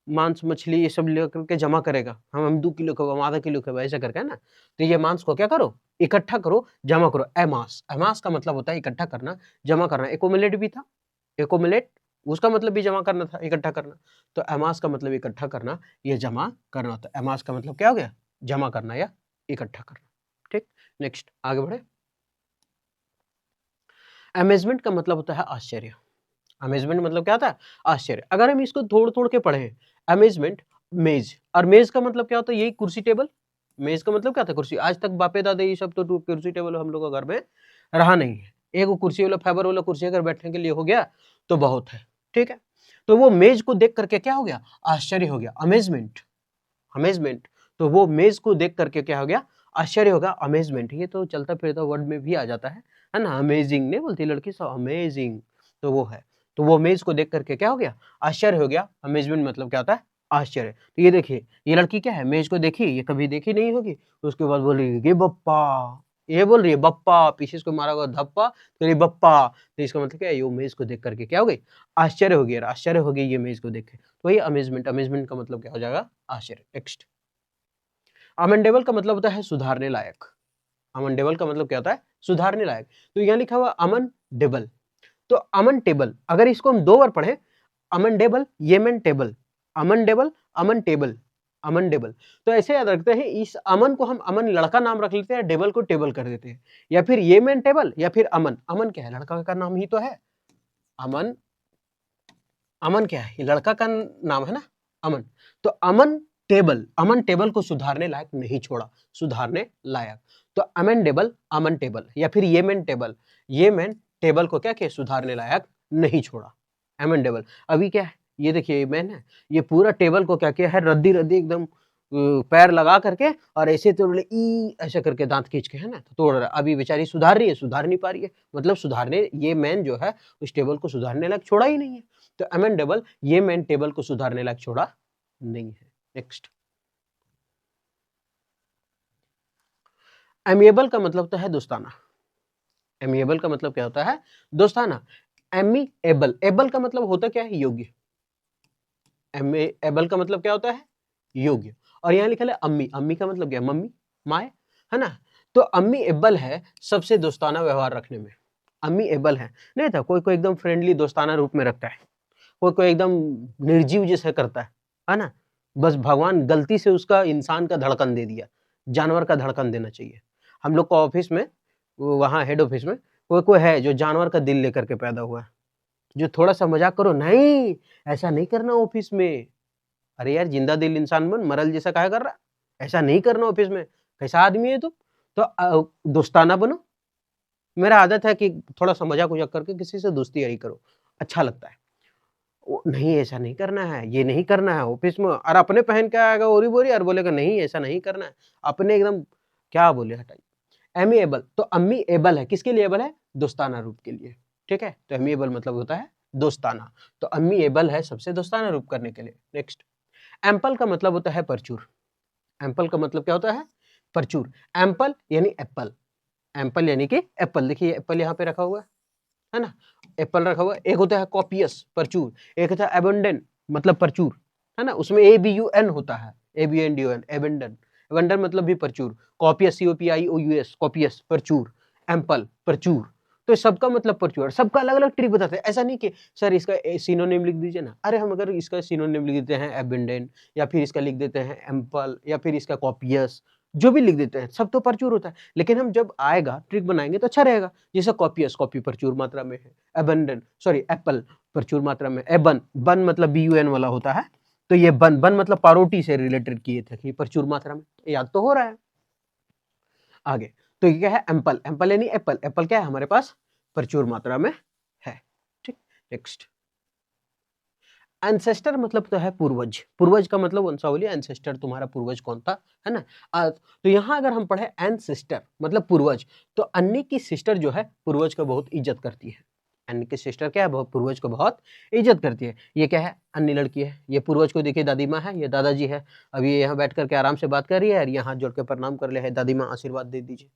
मांस मछली ये सब लेकर के जमा करेगा, हम 2 किलो खाओ, हम आधा किलो खाओ, ऐसा करके, है ना। तो ये मांस को क्या करो, इकट्ठा करो, जमा करो, एमास, एमास का मतलब होता है इकट्ठा करना, जमा करना। एकोमुलेट भी था, एकोमुलेट उसका मतलब भी जमा करना था, इकट्ठा करना, तो एमास का मतलब इकट्ठा करना, ये जमा करना होता है। एमास का मतलब क्या हो गया, जमा करना या इकट्ठा करना। ठीक, नेक्स्ट आगे बढ़े। अमेजमेंट का मतलब होता है आश्चर्य, अमेजमेंट मतलब क्या होता है, आश्चर्य। अगर हम इसको तोड़ तोड़ के पढ़े, अमेजमेंट, मेज, और मेज का मतलब क्या होता है, यही कुर्सी टेबल, मेज का मतलब क्या था, कुर्सी। आज तक बापे दादे ये सब तो कुर्सी टेबल हम लोग का घर में रहा नहीं है, एक कुर्सी वाला फाइबर वाला कुर्सी अगर बैठने के लिए हो गया तो बहुत है। ठीक है, तो वो मेज को देख करके क्या हो गया, आश्चर्य हो गया, अमेजमेंट, अमेजमेंट। तो वो मेज को देख करके क्या हो गया, आश्चर्य होगा, अमेजमेंट। ये तो चलता फिरता वर्ड में भी आ जाता है ना, अमेजिंग नहीं बोलती लड़की सब, अमेजिंग, तो वो है। तो वो मेज को देख करके क्या हो गया, आश्चर्य हो गया, अमेजमेंट मतलब क्या होता है, आश्चर्य। तो ये देखिए, ये लड़की क्या है, मेज को देखी, ये कभी देखी नहीं होगी, उसके बाद बोल रही है ये बप्पा, ये बोल रही है बप्पा, पीछे इसको मारा हुआ धप्पा, तो ये बप्पा, तो इसका मतलब क्या है, ये मेज को देख करके क्या हो गई, आश्चर्य हो गया, आश्चर्य हो गई ये मेज को देख के, तो वही अमेजमेंट, अमेजमेंट का मतलब क्या हो जाएगा, आश्चर्य। नेक्स्ट, अमेंडेबल का मतलब होता है सुधारने लायक, अमेंडेबल का मतलब क्या होता है, सुधारने लायक। तो यहाँ लिखा हुआ अमन डेबल, तो अमन टेबल, अगर इसको हम 2 बार पढ़े, अमन डेबल, येमन टेबल, अमन डेबल, अमन टेबल, अमन डेबल, तो ऐसे याद रखते हैं, इस अमन को हम अमन लड़का नाम रख लेते हैं, डेबल को टेबल कर देते हैं, या फिर येमन टेबल या फिर अमन। अमन क्या है, लड़का का नाम ही तो है, अमन, अमन क्या है, ये लड़का का नाम है ना, अमन। तो अमन टेबल, अमन टेबल को सुधारने लायक नहीं छोड़ा, सुधारने लायक, तो अमेंडेबल, अमन टेबल, या फिर येमेन टेबल, येमेन टेबल को क्या किया, सुधारने लायक नहीं छोड़ा, अमेंडेबल। अभी क्या है, ये देखिए ये मैन है, ये पूरा टेबल को क्या किया है, रद्दी रद्दी एकदम पैर लगा करके और ऐसे तोड़ ले, ई ऐसे करके दांत खींच के, है ना, तो तोड़ रहा है। अभी बेचारी सुधार रही है, सुधार नहीं पा रही है, मतलब सुधारने, ये मैन जो है उस टेबल को सुधारने लायक छोड़ा ही नहीं है, तो अमेंडेबल, ये मैन टेबल को सुधारने लायक छोड़ा नहीं है। नेक्स्ट, एमिएबल का मतलब होता है दोस्ताना, एमिएबल का मतलब क्या होता है, दोस्ताना। एमिएबल, एबल का मतलब होता क्या है, योग्य, एमिएबल का मतलब क्या होता है, योग्य, और यहाँ लिखा है अम्मी, अम्मी का मतलब क्या, मम्मी, माए, है ना। तो अम्मी एबल है सबसे दोस्ताना व्यवहार रखने में, अम्मी एबल है। नहीं था कोई कोई एकदम फ्रेंडली दोस्ताना रूप में रखता है, कोई कोई एकदम निर्जीव जैसे करता है ना। बस भगवान गलती से उसका इंसान का धड़कन दे दिया, जानवर का धड़कन देना चाहिए। हम लोग को ऑफिस में, वहाँ हेड ऑफिस में कोई कोई है जो जानवर का दिल लेकर के पैदा हुआ है, जो थोड़ा सा मजाक करो, नहीं ऐसा नहीं करना ऑफिस में। अरे यार जिंदा दिल इंसान बन, मरल जैसा काहे कर रहा, ऐसा नहीं करना ऑफिस में, कैसा आदमी है तुम। तो दोस्ताना बनो। मेरा आदत है कि थोड़ा सा मजाक उजाक करके किसी से दोस्ती यही करो, अच्छा लगता है। नहीं ऐसा नहीं करना है, ये नहीं करना है ऑफिस में, और अपने पहन के आएगा ओरी बोरी और बोलेगा नहीं ऐसा नहीं करना है, अपने एकदम क्या बोले हटाइए। एमिएबल, तो अम्मी एबल है, किसके लिए एबल है, दोस्ताना रूप के लिए, ठीक है। तो एमिएबल मतलब होता है दोस्ताना, तो अम्मी एबल है सबसे दोस्ताना रूप करने के लिए। नेक्स्ट, एम्पल का मतलब होता है परचूर, एम्पल का मतलब क्या होता है, परचूर। एम्पल यानी एप्पल, एम्पल यानी कि एप्पल, देखिए एप्पल यहाँ पे रखा हुआ है ना, एप्पल रखा हुआ है। एक होता है कॉपियस, परचूर, एक होता है एबंडेंट मतलब परचूर, है ना, उसमें ABUN होता है, ABNDON, एबंडेंट, एबंडेंट मतलब भी परचूर, कॉपियस COPIOUS, कॉपियस, परचूर, एम्पल, परचूर। तो सबका मतलब परचूर, सबका अलग अलग ट्रिक बताते हैं। ऐसा नहीं कि सर इसका सिनोनिम लिख दीजिए ना, अरे हम अगर इसका सिनोनिम लिख देते हैं एबंडेंट, या फिर इसका लिख देते हैं एम्पल, या फिर इसका कॉपियस, जो भी लिख देते हैं सब तो परचूर होता है। लेकिन हम जब आएगा ट्रिक बनाएंगे तो अच्छा रहेगा, जैसे कॉपियस, कॉपी प्रचुर मात्रा में है, एबंडेंट सॉरी एप्पल प्रचुर मात्रा में, एबन, बन मतलब BUN वाला होता है, तो ये बन, बन मतलब पारोटी से रिलेटेड किए थे कि प्रचुर मात्रा में, याद तो हो रहा है। आगे, तो ये क्या है, एम्पल, एम्पल यानी एप्पल, एप्पल क्या है हमारे पास, प्रचुर मात्रा में है, ठीक। नेक्स्ट, एंसेस्टर मतलब तो है पूर्वज, पूर्वज का मतलब वंशावली, एंसेस्टर तुम्हारा पूर्वज कौन था, है ना। तो यहाँ अगर हम पढ़े एंसेस्टर मतलब पूर्वज, तो अन्नी की सिस्टर जो है पूर्वज का बहुत इज्जत करती है, अन्नी की सिस्टर क्या है, बहुत पूर्वज को बहुत इज्जत करती है। ये क्या है, अन्नी लड़की है, ये पूर्वज को देखिए दादी माँ है, ये दादाजी है। अब ये यहाँ बैठ करके आराम से बात कर रही है, और यहाँ हाथ जोड़ के प्रणाम कर ले है, दादी माँ आशीर्वाद दे दीजिए।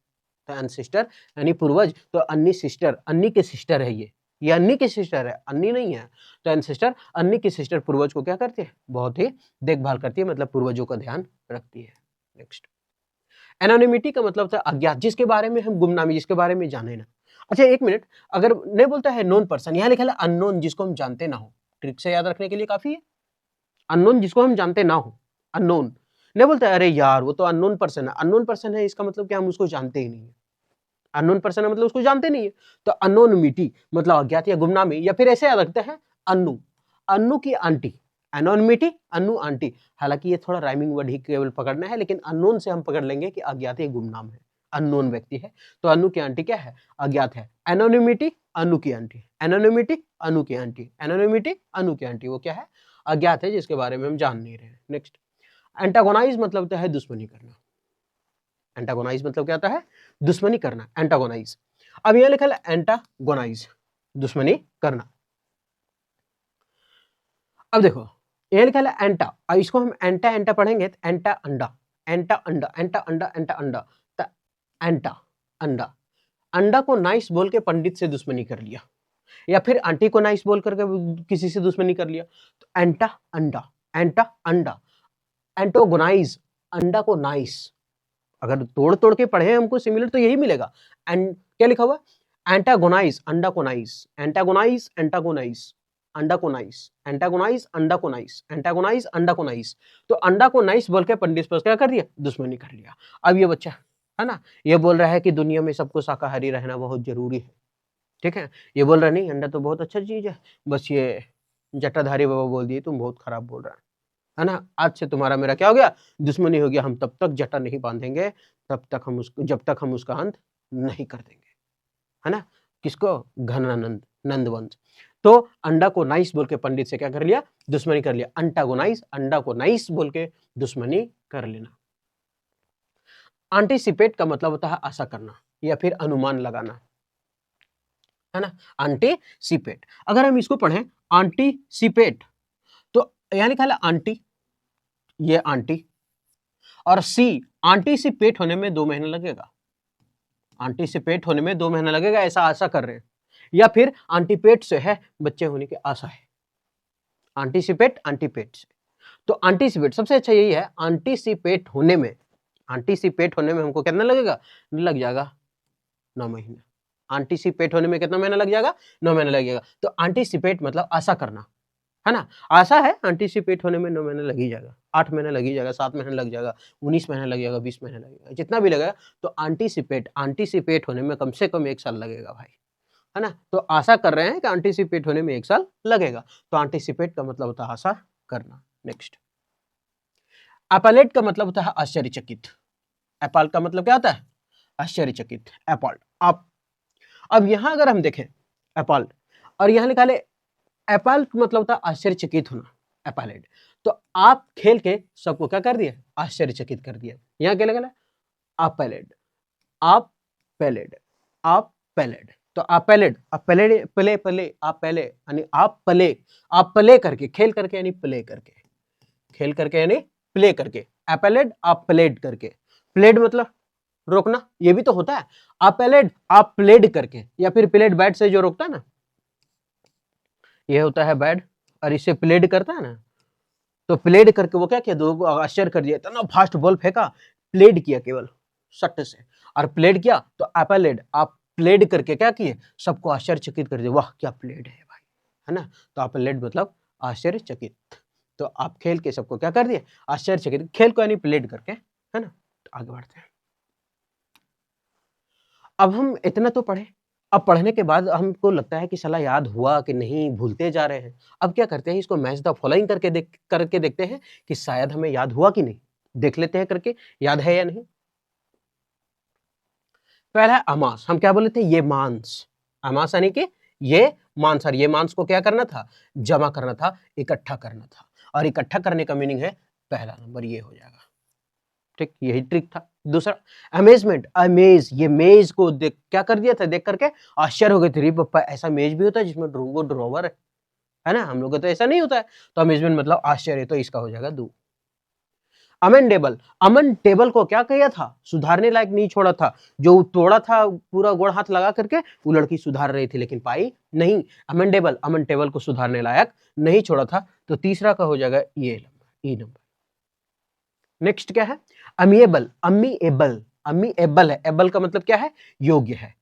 तो एंसेस्टर यानी पूर्वज, तो अन्नी सिस्टर, अन्नी के सिस्टर है ये अन्नी की सिस्टर है, अन्नी नहीं है। तो एंसेस्टर, अन्नी की सिस्टर पूर्वज को क्या करती है, बहुत ही देखभाल करती है, मतलब पूर्वजों का ध्यान रखती है। नेक्स्ट, एनोनिमिटी का मतलब था अज्ञात, जिसके बारे में हम गुमनामी, जिसके बारे में जाने ना। अच्छा एक मिनट, अगर नहीं बोलता है नोन पर्सन, यहाँ लिखा है अननोन, जिसको हम जानते ना हो, ट्रिक से याद रखने के लिए काफी है, अननोन जिसको हम जानते ना हो, अननोन। नहीं बोलता है अरे यार वो तो अननोन पर्सन है, अननोन पर्सन है इसका मतलब क्या, हम उसको जानते ही नहीं है, अननोन पर्सन है मतलब उसको जानते नहीं है। तो अनोनिमिटी मतलब अज्ञात या गुमनामी, या फिर ऐसे याद रखते हैं अन्नू, अन्नू की आंटी, एनोनिमिटी, अन्नू आंटी। हालांकि ये थोड़ा राइमिंग वर्ड ही केवल पकड़ना है, लेकिन अननोन से हम पकड़ लेंगे कि अज्ञात या गुमनाम है, अननोन व्यक्ति है। तो अन्नू की आंटी क्या है, अज्ञात है। एनोनिमिटी, अन्नू की आंटी, एनोनिमिटी, अन्नू की आंटी, एनोनिमिटी, अन्नू की आंटी, वो क्या है, अज्ञात है, जिसके बारे में हम जान नहीं रहे। नेक्स्ट, एंटागोनाइज मतलब है दुश्मनी करना, एंटागोनाइज मतलब क्या होता है, दुश्मनी करना, एंटागोनाइज। अब यह लिखा है एंटागोनाइज, दुश्मनी करना। अब देखो ये लिखा है एंटा, अब इसको हम एंटा एंटा पढ़ेंगे तो एंटा अंडा, एंटा अंडा, एंटा अंडा, एंटा अंडा, तो एंटा अंडा, अंडा को नाइस बोल के पंडित से दुश्मनी कर लिया, या फिर आंटी को नाइस बोल करके किसी से दुश्मनी कर लिया, तो एंटा अंडा, एंटा अंडा, एंटोगोनाइज, अंडा को नाइस। अगर तोड़ तोड़ के पढ़े हमको सिमिलर तो यही मिलेगा। एंड क्या लिखा हुआ, एंटागोनाइज, अंडा को नाइस, एंटागोनाइज, एंटागोनाइज, अंडा को नाइस, एंटागोनाइज, अंडा को नाइस, एंटागोनाइज, अंडा को नाइस। तो अंडा को नाइस बोल के पंडित पर क्या कर दिया, दुश्मनी कर लिया। अब ये बच्चा है ना, ये बोल रहा है कि दुनिया में सबको शाकाहारी रहना बहुत जरूरी है, ठीक है। ये बोल रहा नहीं अंडा तो बहुत अच्छा चीज है, बस ये जटाधारी बाबा बोल दिए तुम बहुत खराब बोल रहा है ना, आज से तुम्हारा मेरा क्या हो गया, दुश्मनी हो गया, हम तब तक जटा नहीं बांधेंगे, तब तक हम उसको, जब तक हम उसका अंत नहीं कर देंगे, है ना। किसको, घनानंद, नंदवंश। तो अंडा को नाइस बोल के पंडित से क्या कर लिया, दुश्मनी कर लिया, अंटागोनाइज, अंडा को नाइस बोल के दुश्मनी कर लेना। एंटीसिपेट का मतलब होता है आशा करना या फिर अनुमान लगाना, है ना, एंटीसिपेट। अगर हम इसको पढ़ें एंटीसिपेट, तो यानी लिखा है आंटी, ये आंटी, और सी, एंटीसिपेट होने में 2 महीना लगेगा, एंटीसिपेट होने में 2 महीना लगेगा, ऐसा आशा कर रहे हैं, या फिर एंटीपेट से है, बच्चे होने की आशा है, एंटीसिपेट, एंटीपेट से। तो एंटीसिपेट सबसे अच्छा यही है, एंटीसिपेट होने में हमको कितना लगेगा, लग जाएगा 9 महीने। एंटीसिपेट होने में कितना महीना लग जाएगा, 9 महीना लगेगा। तो एंटीसिपेट मतलब आशा करना, है ना, आशा है, एंटीसिपेट होने में 9 महीने लग ही जाएगा, 8 महीने लग ही जाएगा, 7 महीने लग जाएगा, 19 महीने लग जाएगा, 20 महीने लगेगा, जितना भी लगेगा। तो एंटीसिपेट होने में कम से कम 1 साल लगेगा भाई, है ना। तो आशा कर रहे हैं कि एंटीसिपेट होने में 1 साल लगेगा। तो एंटीसिपेट का मतलब होता है आशा करना। नेक्स्ट, एपालेट का मतलब होता है आश्चर्यचकित। एपाल का मतलब क्या होता है, आश्चर्यचकित, एपॉल्ड। अब यहां अगर हम देखें एपॉल्ड, और यहां लिखा ले एपॉल्ड मतलब होता है आश्चर्यचकित होना, एपालेट। तो आप खेल के सबको क्या कर दिया, आश्चर्यचकित कर दिया। यहां क्या लगा, अपेलेड, आप पैलेड, आप पैलेड। तो अपेलेड, अपेलेड, प्ले प्ले, आप पहले यानी आप प्ले करके, खेल करके यानी प्ले करके, खेल करके यानी प्ले करके, एपेलेड आप प्लेड करके। प्लेड मतलब रोकना, ये भी तो होता है, अपेलेड आप प्लेड करके, या फिर प्लेड बैट से जो रोकता है ना, ये होता है बैट, और इसे प्लेड करता है ना, तो प्लेड करके वो क्या किया, दो को आश्चर्य कर दिया, इतना फास्ट बॉल फेंका, प्लेड किया केवल सट्ट से, और प्लेड किया तो एपेलेड आप प्लेड करके क्या किए, सबको आश्चर्यचकित कर दिया, वाह क्या प्लेड है भाई, है ना। तो एपेलेड मतलब आश्चर्यचकित। तो आप खेल के सबको क्या कर दिए, आश्चर्यचकित, खेल को यानी प्लेड करके, है ना। तो आगे बढ़ते हैं। अब हम इतना तो पढ़े, अब पढ़ने के बाद हमको लगता है कि साला याद हुआ कि नहीं, भूलते जा रहे हैं। अब क्या करते हैं, इसको मैच द फॉलोइंग करके देखते हैं कि शायद हमें याद हुआ कि नहीं, देख लेते हैं करके याद है या नहीं। पहला है अमास, हम क्या बोले थे, ये मांस, अमास यानी कि ये मांस, और ये मांस को क्या करना था, जमा करना था, इकट्ठा करना था, और इकट्ठा करने का मीनिंग है पहला नंबर, ये हो जाएगा, ठीक, यही ट्रिक था। दूसरा अमेजमेंट, अमेज, ये मेज को देख क्या कर दिया था, देख करके आश्चर्य हो गए थे, पप्पा ऐसा मेज भी होता है जिसमें वो ड्रॉवर है ना, हम लोग को तो ऐसा नहीं होता है। तो अमेजमेंट मतलब आश्चर्य, तो इसका हो जाएगा 2। अमेंडेबल, अमन टेबल को क्या किया था, सुधारने लायक नहीं छोड़ा था, जो तोड़ा था पूरा गोड़ हाथ लगा करके, वो लड़की सुधार रही थी लेकिन पाई नहीं। अमेंडेबल, अमन टेबल को सुधारने लायक नहीं छोड़ा था। तो तीसरा का हो जाएगा ये नंबर, ई नंबर। नेक्स्ट क्या है, अमीएबल, अमीएबल, अमीएबल है, एबल का मतलब क्या है, योग्य है।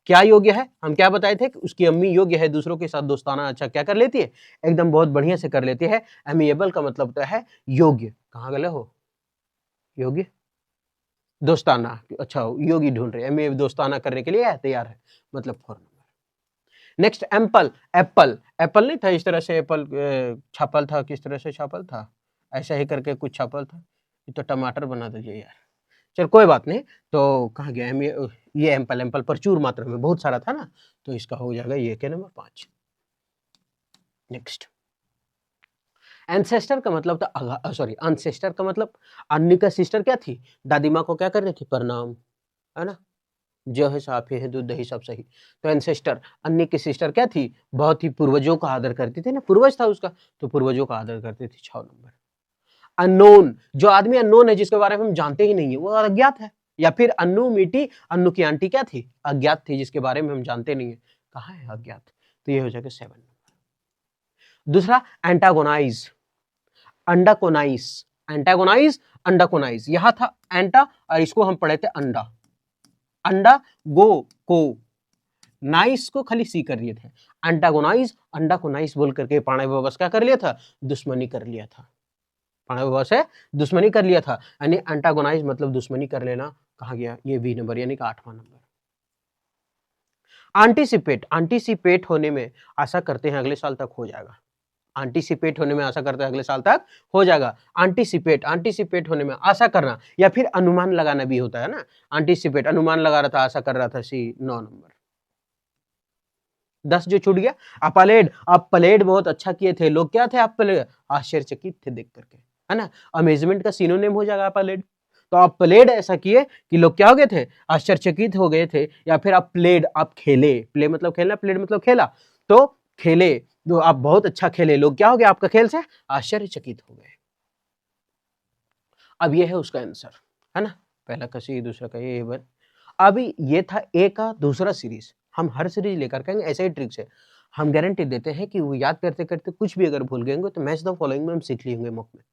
क्या योग्य है, हम क्या बताए थे कि उसकी अम्मी योग्य है, दूसरों के साथ दोस्ताना अच्छा क्या कर लेती है, एकदम बहुत बढ़िया से कर लेती है। अमीएबल का मतलब होता है योग्य, कहाँ गए हो, योग्य, दोस्ताना, अच्छा योगी ढूंढ रहे, अमी दोस्ताना करने के लिए तैयार है, मतलब 4 number. Next ample, Apple, Apple नहीं था इस तरह से, एप्पल छापल था, किस तरह से छापल था, ऐसा ही करके कुछ छापल था, ये तो टमाटर बना दीजिए यार, चल कोई बात नहीं। तो कहाँ गया ये एम्पल, एम्पल प्रचुर मात्रा में बहुत सारा था ना, तो इसका हो जाएगा ये के नंबर 5। नेक्स्ट, एंसेस्टर का मतलब था, सॉरी अनसेस्टर का मतलब, अन्नी का सिस्टर क्या थी, दादी माँ को क्या कर रही थी, प्रणाम, है ना, जो है साफी है, दूध दही सब सही। तो एंसेस्टर, अन्य की सिस्टर क्या थी, बहुत ही पूर्वजों का आदर करती थी ना, पूर्वज था उसका, तो पूर्वजों का आदर करती थी, 6 नंबर। अननोन, जो आदमी अननोन है, जिसके बारे में हम जानते ही नहीं है, वो अज्ञात है। या फिर अन्नू मीठी, अन्नू की आंटी क्या थी, अज्ञात थी, जिसके बारे में हम जानते नहीं है, कहाँ है अज्ञात। तो ये हो जाएगा 7 नंबर। दूसरा एंटागोनाइज, अंडाकोनाइज, एंटागोनाइज, अंडाकोनाइज, यहां था एंटा, और इसको हम पढ़े थे अंडा, अंडा गो को, नाइस को खाली सी कर लिए थे, एंटागोनाइज, अंडा को नाइस बोल करके पाणे बाबा क्या कर लिया था, दुश्मनी कर लिया था, पाणे बाबा से दुश्मनी कर लिया था, यानी एंटागोनाइज मतलब दुश्मनी कर लेना। कहा गया, ये बी नंबर यानी कि 8वां नंबर। एंटीसिपेट, एंटीसिपेट होने में आशा करते हैं अगले साल तक हो जाएगा, एंटीसिपेट होने में आशा करते हैं अगले साल तक हो जाएगा। एंटीसिपेट, एंटीसिपेट होने में आशा करना, या फिर अनुमान लगाना भी होता है ना, एंटीसिपेट अनुमान लगा रहा था, आशा कर रहा था, सी 9 नंबर। 10 जो छूट गया, अपलेड, आप पलेड बहुत अच्छा किए थे, लोग क्या थे, आप पलेड आश्चर्यचकित थे देख करके, है ना, अमेजमेंट का सिनोनिम हो जाएगा अपलेड। तो आप प्लेड ऐसा किए कि लोग क्या हो गए थे, आश्चर्यचकित हो गए थे, या फिर आप प्लेड, आप खेले, प्ले मतलब खेलना, प्लेड मतलब खेला, तो खेले, तो आप बहुत अच्छा खेले, लोग क्या हो गए आपका खेल से आश्चर्यचकित हो गए। अब ये है उसका आंसर, है ना, पहला का सी, दूसरा का ये बन। अभी ये था ए का दूसरा सीरीज, हम हर सीरीज लेकर कहेंगे ऐसे ही ट्रिक्स है, हम गारंटी देते हैं कि वो याद करते करते कुछ भी अगर भूल गए तो मैच द फॉलोइंग में हम सीख लिए होंगे मुख में।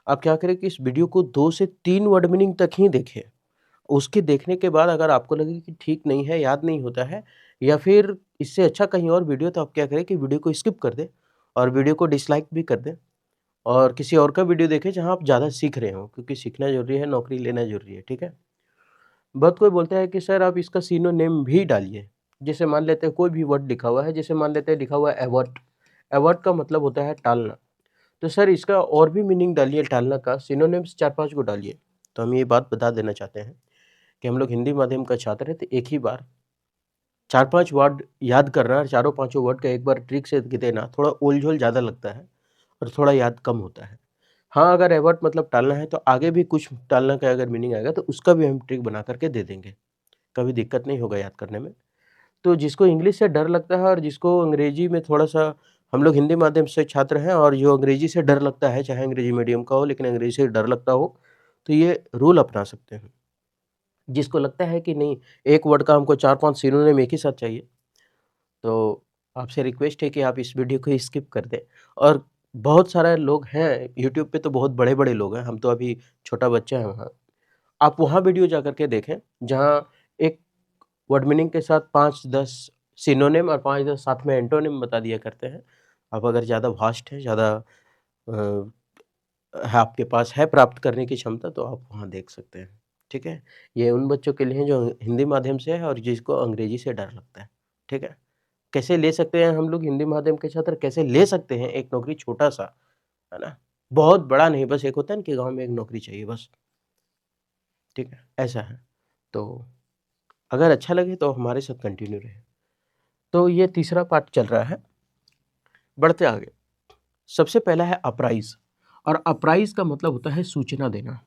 आप क्या करें कि इस वीडियो को 2 से 3 वर्ड मीनिंग तक ही देखें। उसके देखने के बाद अगर आपको लगे कि ठीक नहीं है, याद नहीं होता है या फिर इससे अच्छा कहीं और वीडियो, तो आप क्या करें कि वीडियो को स्किप कर दें और वीडियो को डिसलाइक भी कर दें और किसी और का वीडियो देखें जहाँ आप ज़्यादा सीख रहे हो, क्योंकि सीखना ज़रूरी है, नौकरी लेना ज़रूरी है, ठीक है? बहुत कोई बोलता है कि सर आप इसका सिनोनिम भी डालिए। जैसे मान लेते हैं कोई भी वर्ड लिखा हुआ है, जैसे मान लेते हैं लिखा हुआ है एवर्ट। एवर्ट का मतलब होता है टालना। तो सर इसका और भी मीनिंग डालिए टालना का, सिनोनिम्स 4-5 को डालिए। तो हम ये बात बता देना चाहते हैं कि हम लोग हिंदी माध्यम का छात्र है, तो एक ही बार 4-5 वर्ड याद करना, चारों पाँचों वर्ड का एक बार ट्रिक से देना, थोड़ा ओल-झोल ज़्यादा लगता है और थोड़ा याद कम होता है। हाँ, अगर एवर्ट मतलब टालना है तो आगे भी कुछ टालना का अगर मीनिंग आएगा तो उसका भी हम ट्रिक बना करके दे देंगे। कभी दिक्कत नहीं होगा याद करने में। तो जिसको इंग्लिश से डर लगता है और जिसको अंग्रेजी में थोड़ा-सा, हम लोग हिंदी माध्यम से छात्र हैं और जो अंग्रेजी से डर लगता है, चाहे अंग्रेजी मीडियम का हो लेकिन अंग्रेजी से डर लगता हो, तो ये रूल अपना सकते हैं। जिसको लगता है कि नहीं, एक वर्ड का हमको 4-5 सिनोनिम एक ही साथ चाहिए, तो आपसे रिक्वेस्ट है कि आप इस वीडियो को स्किप कर दें। और बहुत सारे लोग हैं यूट्यूब पे, तो बहुत बड़े-बड़े लोग हैं, हम तो अभी छोटा बच्चा है वहाँ। आप वहाँ वीडियो जा कर के देखें, जहाँ एक वर्ड मीनिंग के साथ 5-10 सिनोनिम और 5-10 साथ में एंटोनिम बता दिया करते हैं। आप अगर ज़्यादा वास्ट है, ज़्यादा है आपके पास है प्राप्त करने की क्षमता, तो आप वहाँ देख सकते हैं, ठीक है? ये उन बच्चों के लिए है जो हिंदी माध्यम से है और जिसको अंग्रेजी से डर लगता है, ठीक है? कैसे ले सकते हैं हम लोग हिंदी माध्यम के छात्र, कैसे ले सकते हैं एक नौकरी छोटा-सा, है ना? बहुत बड़ा नहीं, बस एक होता है ना कि गाँव में एक नौकरी चाहिए बस, ठीक है? ऐसा है। तो अगर अच्छा लगे तो हमारे साथ कंटिन्यू रहें। तो ये तीसरा पार्ट चल रहा है, बढ़ते आगे। सबसे पहला है अपराइज़, और अपराइज़ का मतलब होता है सूचना देना।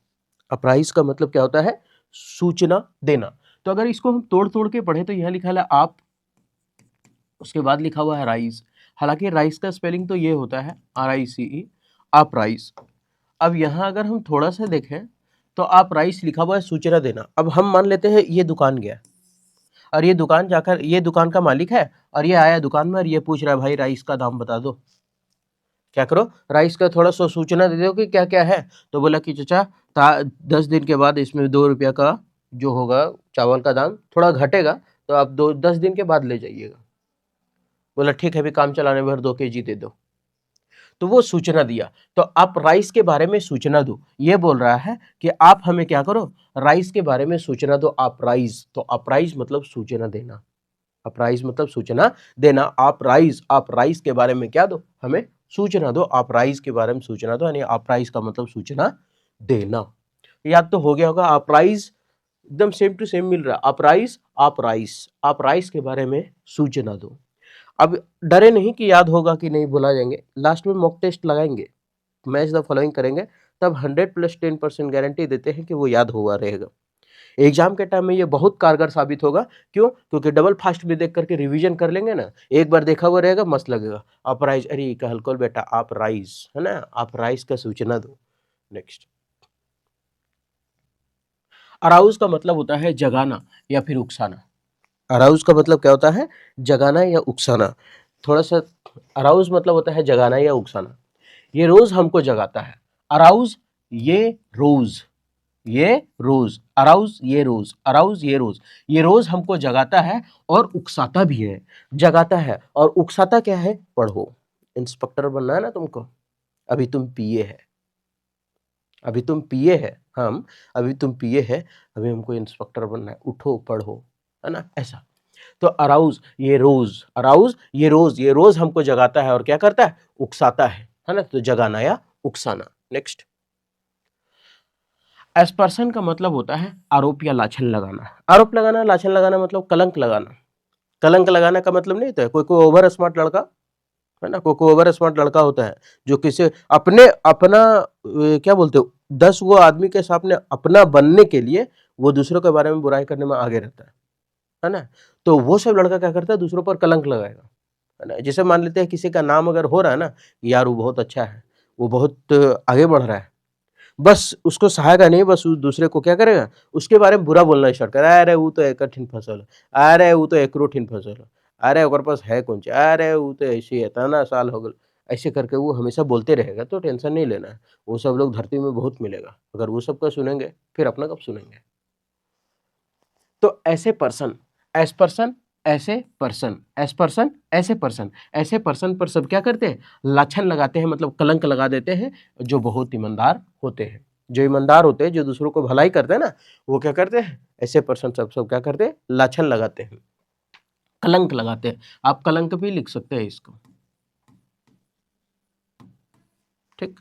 अपराइज़ का मतलब क्या होता है? सूचना देना। तो अगर इसको हम तोड़-तोड़ के पढ़ें तो यहाँ लिखा है आप, उसके बाद लिखा हुआ है राइज़। हालाँकि राइज़ का स्पेलिंग तो ये होता है RICE, अपराइज़। अब यहाँ अगर हम थोड़ा-सा देखें तो अपराइज़ लिखा हुआ है सूचना देना। अब हम मान लेते हैं ये दुकान गया और ये दुकान जाकर, ये दुकान का मालिक है और ये आया दुकान में और ये पूछ रहा है भाई राइस का दाम बता दो। क्या करो, राइस का थोड़ा सा सूचना दे दो कि क्या क्या है। तो बोला कि चाचा 10 दिन के बाद इसमें 2 रुपया का जो होगा चावल का दाम थोड़ा घटेगा, तो आप 10 दिन के बाद ले जाइएगा। बोला ठीक है, अभी काम चलाने भर 2 केजी दे दो। तो वो सूचना दिया। तो आप राइस के बारे में सूचना दो, ये बोल रहा है कि आप हमें क्या करो, राइस के बारे में सूचना दो। आप राइस, तो अपराइज मतलब सूचना देना। अपराइज मतलब सूचना देना। आप राइस के बारे में क्या दो, हमें सूचना दो। आप राइस के बारे में सूचना दो, यानी आप राइस का मतलब सूचना देना। याद तो हो गया होगा, आप राइस एकदम सेम टू सेम मिल रहा है। आप राइस के बारे में सूचना दो। अब डरे नहीं कि याद होगा कि नहीं, भुला जाएंगे। लास्ट में मॉक टेस्ट लगाएंगे, मैच द फॉलोइंग करेंगे, तब 100+10% गारंटी देते हैं कि वो याद हुआ रहेगा। एग्जाम के टाइम में ये बहुत कारगर साबित होगा। क्यों? क्योंकि डबल फास्ट में देख करके रिवीजन कर लेंगे ना, एक बार देखा हुआ रहेगा, मस्त लगेगा। आप राइज, अरे कहलकोल बेटा आप राइज, है ना, आप राइज का सूचना दो। नेक्स्ट, अराउज का मतलब होता है जगाना या फिर उकसाना। अराउज का मतलब क्या होता है? जगाना या उकसाना। थोड़ा सा, अराउज मतलब होता है जगाना या उकसाना। ये रोज हमको जगाता है। अराउज, ये रोज, ये रोज, अराउज ये रोज, अराउज ये रोज हमको जगाता है और उकसाता भी है। जगाता है और उकसाता क्या है? पढ़ो। इंस्पेक्टर बनना है ना तुमको, अभी तुम पीए है, अभी तुम पीए है, हम अभी तुम पीए है, अभी हमको इंस्पेक्टर बनना है, उठो पढ़ो, है ना, ऐसा। तो अराउज ये रोज, अराउज ये रोज हमको जगाता है और क्या करता है? उकसाता है ना, तो जगाना या उकसाना। नेक्स्ट, एस्पर्शन का मतलब होता है आरोप या लाछन लगाना। आरोप लगाना, लाछन लगाना मतलब कलंक लगाना। कलंक लगाना का मतलब नहीं होता है, कोई कोई ओवर स्मार्ट लड़का, है ना, कोई कोई ओवर स्मार्ट लड़का होता है जो किसी अपने अपना क्या बोलते हो, 10 वो आदमी के सामने अपना बनने के लिए वो दूसरों के बारे में बुराई करने में आगे रहता है ना। तो वो सब लड़का क्या करता है? दूसरों पर कलंक लगाएगा, है ना। जैसे मान लेते हैं किसी का नाम अगर हो रहा है ना, यार वो बहुत अच्छा है, वो बहुत आगे बढ़ रहा है, बस उसको सहायता नहीं, बस उस दूसरे को क्या करेगा? उसके बारे में बुरा बोलना स्टार्ट करेगा। अरे वो तो एक कठिन फसल, अरे वो तो एक रूठिन फसल, अरे ओकर पास है कौन ची, अरे वो तो ऐसी है, तना साल हो गल, ऐसे करके वो हमेशा बोलते रहेगा, तो टेंशन नहीं लेना है। वो सब लोग धरती में बहुत मिलेगा, अगर वो सबका सुनेंगे फिर अपना कब सुनेंगे। तो ऐसे पर्सन, एस पर्सन, ऐसे पर्सन, एस पर्सन, ऐसे पर्सन, ऐसे पर्सन पर सब क्या करते हैं, लाछन लगाते हैं, मतलब कलंक लगा देते हैं, जो बहुत ईमानदार होते हैं। जो ईमानदार होते हैं, जो दूसरों को भलाई करते हैं ना, वो क्या करते हैं, ऐसे पर्सन सब क्या करते हैं, लाछन लगाते हैं, कलंक लगाते हैं। आप कलंक भी लिख सकते हैं इसको। ठीक,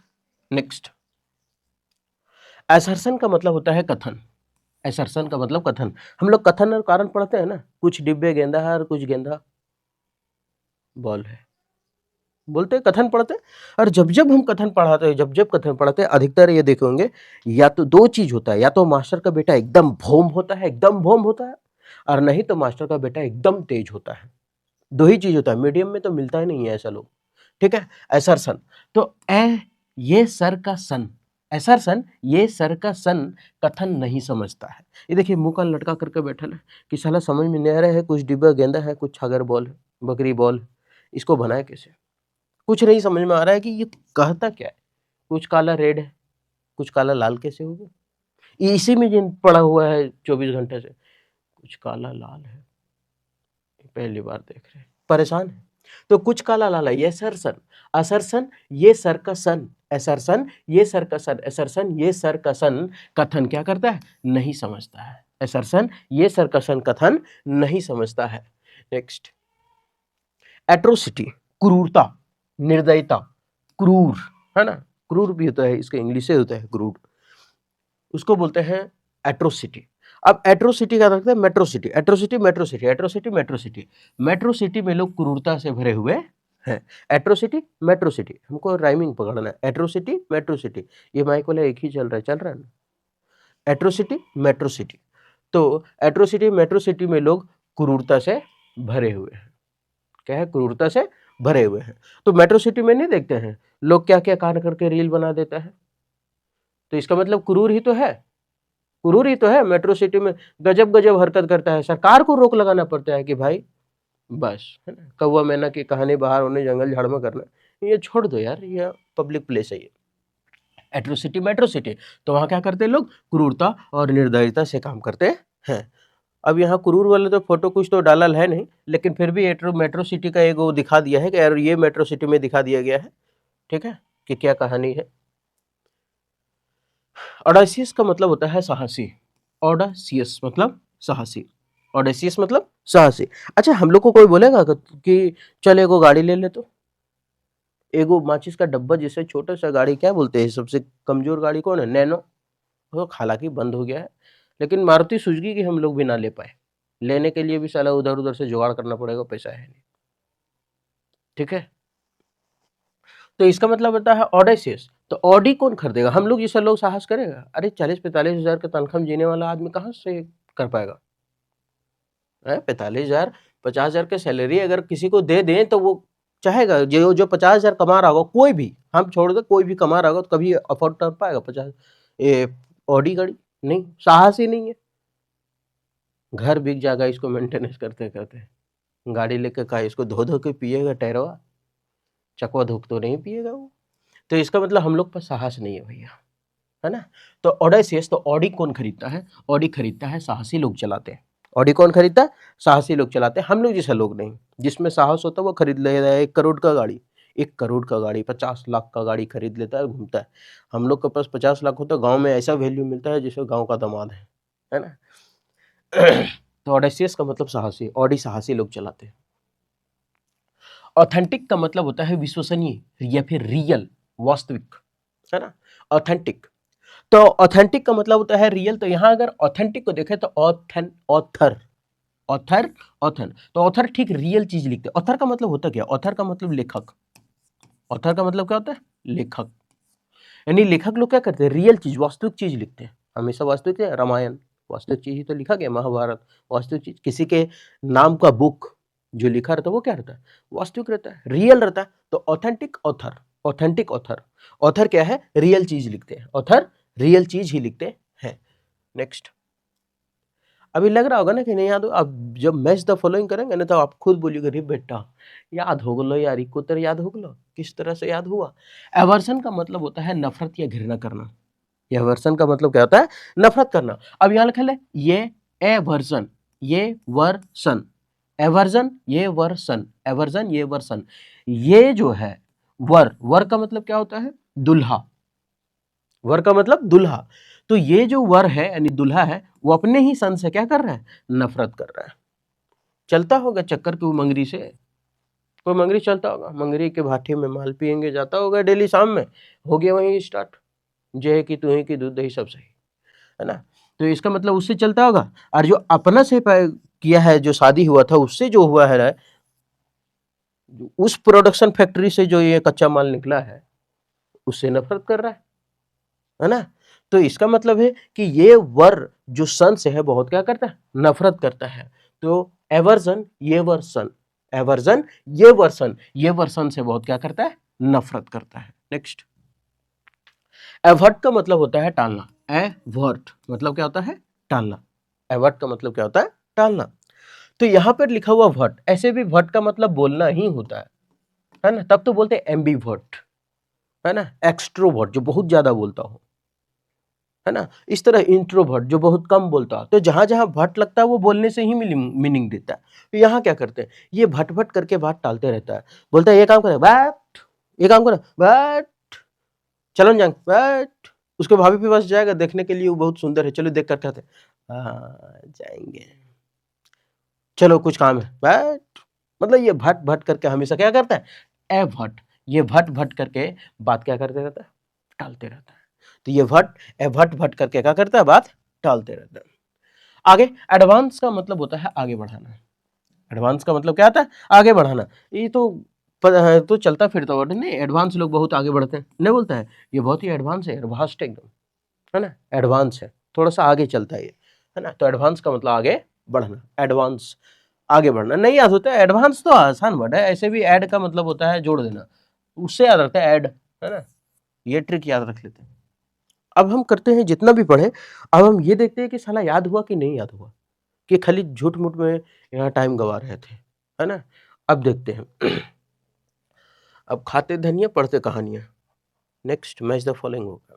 नेक्स्ट, असर्सन का मतलब होता है कथन। असर्सन का मतलब कथन। हम लोग कथन और कारण पढ़ते हैं ना, कुछ डिब्बे गेंदा है और कुछ गेंदा बॉल है, बोलते हैं कथन पढ़ते हैं। और जब जब हम कथन पढ़ाते हैं, जब जब कथन पढ़ाते हैं, अधिकतर ये देखेंगे या तो दो चीज होता है, या तो मास्टर का बेटा एकदम भोम होता है, एकदम भोम होता है, और नहीं तो मास्टर का बेटा एकदम तेज होता है। दो ही चीज होता है, मीडियम में तो मिलता ही नहीं है ऐसा लोग। ठीक है, असर्सन, तो ये सर का सन, असर्सन ये सर का सन कथन नहीं समझता है। ये देखिए मुंह का लटका करके बैठा है कि साला समझ में नहीं आ रहा है, कुछ डिब्बा गेंदा है, कुछ छागर बॉल है, बकरी बॉल है, इसको बनाए कैसे, कुछ नहीं समझ में आ रहा है कि ये कहता क्या है। कुछ काला रेड है, कुछ काला लाल कैसे होगा, इसी में जिन पड़ा हुआ है 24 घंटे से, कुछ काला लाल है, पहली बार देख रहे हैं, परेशान है। तो कुछ काला लाल है, ये सरसन, असरसन ये सर का सन, असरसन ये सर का सन, असरसन ये सर का सन कथन क्या करता है, नहीं समझता है। असरसन ये सर का सन कथन नहीं समझता है। नेक्स्ट, एट्रोसिटी, क्रूरता, निर्दयता, क्रूर, है ना, क्रूर भी होता है, इसका इंग्लिश से होता है क्रूर, उसको बोलते हैं एट्रोसिटी। अब एट्रोसिटी का रखते हैं metro city, atrocity metro city, atrocity metro city, metro city में लोग क्रूरता से भरे हुए हैं। एट्रोसिटी मेट्रोसिटी, हमको राइमिंग पकड़ना है, एट्रोसिटी मेट्रोसिटी, ये माइक वाला एक ही चल रहा है ना, एट्रोसिटी मेट्रोसिटी। तो एट्रोसिटी मेट्रोसिटी में लोग क्रूरता से भरे हुए हैं। क्या है, क्रूरता से भरे हुए हैं। तो मेट्रो सिटी में नहीं देखते हैं लोग क्या क्या कांड करके रील बना देता है, तो इसका मतलब क्रूर ही तो है, क्रूर ही तो है। मेट्रो सिटी में गजब गजब हरकत करता है, सरकार को रोक लगाना पड़ता है कि भाई बस, है ना, कौवा मैना की कहानी बाहर होने जंगल झाड़ में करना, ये छोड़ दो यार, ये पब्लिक प्लेस है ये एट्रोसिटी मेट्रो सिटी। तो वहां क्या करते हैं लोग, क्रूरता और निर्दयता से काम करते हैं। अब यहाँ क्रूर वाले तो फोटो कुछ तो डालल है नहीं, लेकिन फिर भी मेट्रो सिटी का एक वो दिखा दिया है कि यार ये मेट्रो सिटी में दिखा दिया गया है। ठीक है, कि क्या कहानी है। ऑडासियस का मतलब होता है साहसी, ऑडासियस मतलब साहसी, ऑडेसियस मतलब साहसी। अच्छा, हम लोग को कोई बोलेगा कि चल एगो गाड़ी ले ले, तो एगो माचिस का डब्बा जैसे छोटा सा गाड़ी, क्या बोलते हैं सबसे कमजोर गाड़ी कौन है, नैनो, वो हालांकि बंद हो गया है, लेकिन मारुति सुजुकी की हम लोग भी ना ले पाए, लेने के लिए भी साला उधर उधर से जुगाड़ करना पड़ेगा, पैसा है नहीं। ठीक है, तो इसका मतलब होता है ऑडेसियस। तो ऑडी कौन खरीदेगा, हम लोग जैसे लोग साहस करेगा, अरे 40-45 हजार के तनख्वाह में जीने वाला आदमी कहाँ से कर पाएगा, 45,000 50,000 की सैलरी अगर किसी को दे दें तो वो चाहेगा, जो जो 50,000 कमा रहा होगा, कोई भी, हम छोड़ दे, कोई भी कमा रहा होगा तो कभी अफोर्ड कर पाएगा 50 ऑडी गाड़ी, नहीं, साहस ही नहीं है। घर बिक जाएगा इसको मेंटेनेंस करते करते, गाड़ी लेकर का इसको धो धो के पिएगा, टैरवा चकवा धूप तो नहीं पिएगा वो। तो इसका मतलब हम लोग पर साहस नहीं है भैया, है ना। तो ऑडेसियस, तो ऑडी कौन खरीदता है, ऑडी खरीदता है साहसी लोग चलाते हैं। ऑडी कौन खरीदता है, साहसी लोग चलाते हैं, हम लोग जैसे लोग नहीं। जिसमें साहस होता है वो खरीद ले रहा है 1 करोड़ का गाड़ी, 1 करोड़ का गाड़ी, 50 लाख का गाड़ी खरीद लेता है, घूमता है। हम लोग के पास 50 लाख होता है, गाँव में ऐसा वैल्यू मिलता है जैसे गाँव का दामाद है ना। तो ऑडेसियस का मतलब साहसी, ऑडी साहसी लोग चलाते हैं। ऑथेंटिक का मतलब होता है विश्वसनीय या फिर रियल, वास्तविक, है ना, ऑथेंटिक। तो ऑथेंटिक का मतलब होता है रियल। तो यहां अगर ऑथेंटिक को देखें तो ऑथर, ऑथर, ऑथर, तो ऑथर ठीक रियल चीज लिखते हैं। ऑथर का मतलब होता क्या, ऑथर का मतलब लेखक, ऑथर का मतलब क्या होता है, लेखक। यानी लेखक लोग क्या करते हैं, रियल चीज, वास्तविक चीज लिखते हैं, हमेशा वास्तविक है। रामायण वास्तविक चीज ही तो लिखा गया, महाभारत वास्तविक चीज, किसी के नाम का बुक जो लिखा रहता है वो क्या रहता है, वास्तविक रहता है, रियल रहता है। तो authentic author, authentic author, author क्या है, रियल चीज लिखते हैं, ऑथर रियल चीज ही लिखते हैं। नेक्स्ट, अभी लग रहा होगा ना कि नहीं याद हो, अब जब मैच द फॉलोइंग करेंगे ना तो आप खुद बोलिएगा अरे बेटा याद हो गलो यार, इको तरह याद हो गलो, किस तरह से याद हुआ। एवर्सन का मतलब होता है नफरत या घृणा करना। एवर्सन का मतलब क्या होता है? नफरत करना। अब यहाँ लिखा है ये एवर्सन, ये वर्सन, एवर्जन ये वर्सन, एवर्जन ये वर्सन। ये जो है वर का मतलब क्या होता है? दुल्हा। वर का मतलब दुल्हा। तो ये जो वर है यानी दुल्हा है, वो अपने ही सन से क्या कर रहा है? नफरत कर रहा है। चलता होगा चक्कर कोई मंगरी से, कोई मंगरी चलता होगा, मंगरी के भाठे में माल पियेंगे जाता होगा डेली शाम में, हो गया वहीं स्टार्ट, जे की तू ही की दूध दही सब सही, है ना। तो इसका मतलब उससे चलता होगा। और जो अपना से किया है, जो शादी हुआ था उससे जो हुआ है, उस प्रोडक्शन फैक्ट्री से जो ये कच्चा माल निकला है, उससे नफरत कर रहा है ना। तो इसका मतलब है कि ये वर जो सन से है बहुत क्या करता है? नफरत करता है। तो एवर्जन ये वर्सन, एवर्जन ये वर्सन से बहुत क्या करता है? नफरत करता है। नेक्स्ट, एवर्ट का मतलब होता है टालना। एवर्ट मतलब क्या होता है? टालना। एवर्ट का मतलब क्या होता है? टालना। तो यहां पर लिखा हुआ वर्ट, ऐसे भी वर्ट का मतलब बोलना ही होता है ना। तब तो बोलते हैं एम्बीवर्ट, है ना। एक्सट्रोवर्ट जो बहुत ज्यादा बोलता हो, है ना। इस तरह इंट्रोवर्ट जो बहुत कम बोलता हो। तो जहां जहां भट लगता है वो बोलने से ही मीनिंग देता है। तो यहाँ क्या करते हैं? ये भट भट करके बात टालते रहता है। बोलता है ये काम करे बैठ, ये काम करे बैठ, चलो ना जाएंगे बैठ। उसके भाभी के पास जाएगा देखने के लिए, वो बहुत सुंदर है, चलो देख कर कहते हैं हाँ जाएंगे, चलो कुछ काम है बैठ। मतलब ये भट भट करके हमेशा क्या करता है? ए भट, ये भट भट करके बात क्या करते रहता है? टालते रहता है। तो ये भट भट करके क्या करता है? बात टालते रहता है। आगे, एडवांस का मतलब होता है आगे बढ़ाना। एडवांस का मतलब क्या आता है? आगे बढ़ाना। ये तो चलता फिरता वर्ड नहीं, एडवांस लोग बहुत आगे बढ़ते हैं नहीं बोलता है, ये बहुत ही एडवांस है, वास्ट एकदम, है ना। एडवांस है, थोड़ा सा आगे चलता है ये, है ना। तो एडवांस का मतलब आगे बढ़ना, एडवांस आगे बढ़ना। नहीं याद होता है? एडवांस तो आसान वर्ड है, ऐसे भी ऐड का मतलब होता है जोड़ देना, उससे याद रखता है ऐड, है ना। ये ट्रिक याद रख लेते हैं। अब हम करते हैं जितना भी पढ़े, अब हम ये देखते हैं कि साला याद हुआ कि नहीं याद हुआ, कि खाली झूठ मूठ में यहाँ टाइम गवा रहे थे, है ना। अब देखते हैं। अब खाते धनिया पढ़ते कहानियां। नेक्स्ट, मैच द फॉलोइंग होगा।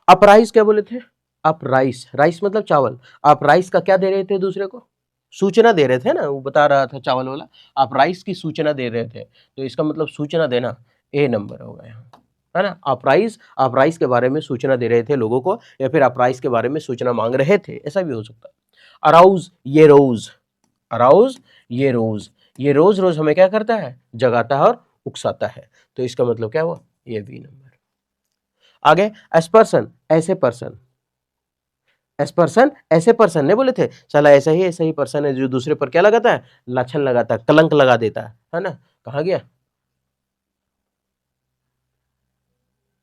अपराइस क्या बोले थे? अपराइस, राइस मतलब चावल। आप राइस का क्या दे रहे थे दूसरे को? सूचना दे रहे थे ना, वो बता रहा था चावल वाला, आप राइस की सूचना दे रहे थे, तो इसका मतलब सूचना देना, ए नंबर होगा यहाँ, है ना। आप राइस के बारे में सूचना दे रहे थे लोगों को, या फिर आप राइस के बारे में सूचना मांग रहे थे, ऐसा भी हो सकता है। अराउज ये रोज, अराउज ये रोज, ये रोज रोज हमें क्या करता है? जगाता है और उकसाता है, तो इसका मतलब क्या हुआ? ये बी नंबर। आगे, एस्पर्सन ऐसे पर्सन, एस्पर्सन ऐसे पर्सन नहीं बोले थे, चला ऐसा ही पर्सन है जो दूसरे पर क्या लगाता है? लाछन लगाता है, कलंक लगा देता है ना। कहा गया?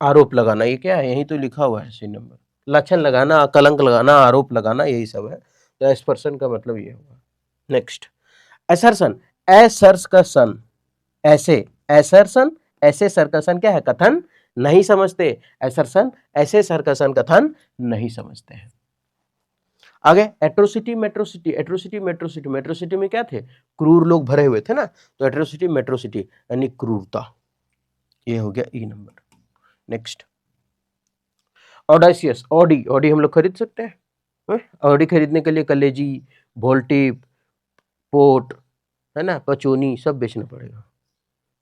आरोप लगाना, ये क्या है? यही तो लिखा हुआ है सी नंबर। लाछन लगाना, कलंक लगाना, आरोप लगाना, यही सब है। तो एस्पर्सन का मतलब ये होगा। नेक्स्ट, एसरसन, एसर्स का सन, ऐसे, एसरसन ऐसे सर का सन क्या है? कथन नहीं समझते, एसरसन ऐसे सर का सन कथन नहीं समझते हैं। आगे, atrocity metro city, atrocity metro city, metro city में क्या थे? क्रूर लोग भरे हुए थे ना, तो एट्रोसिटी मेट्रोसिटी यानी क्रूरता, ये हो गया ई नंबर। नेक्स्ट, ऑडासियस, ऑडी, ऑडी हम लोग खरीद सकते हैं। ऑडी खरीदने के लिए कलेजी, वोल्टिप, पोर्ट, है ना, पचोनी सब बेचना पड़ेगा,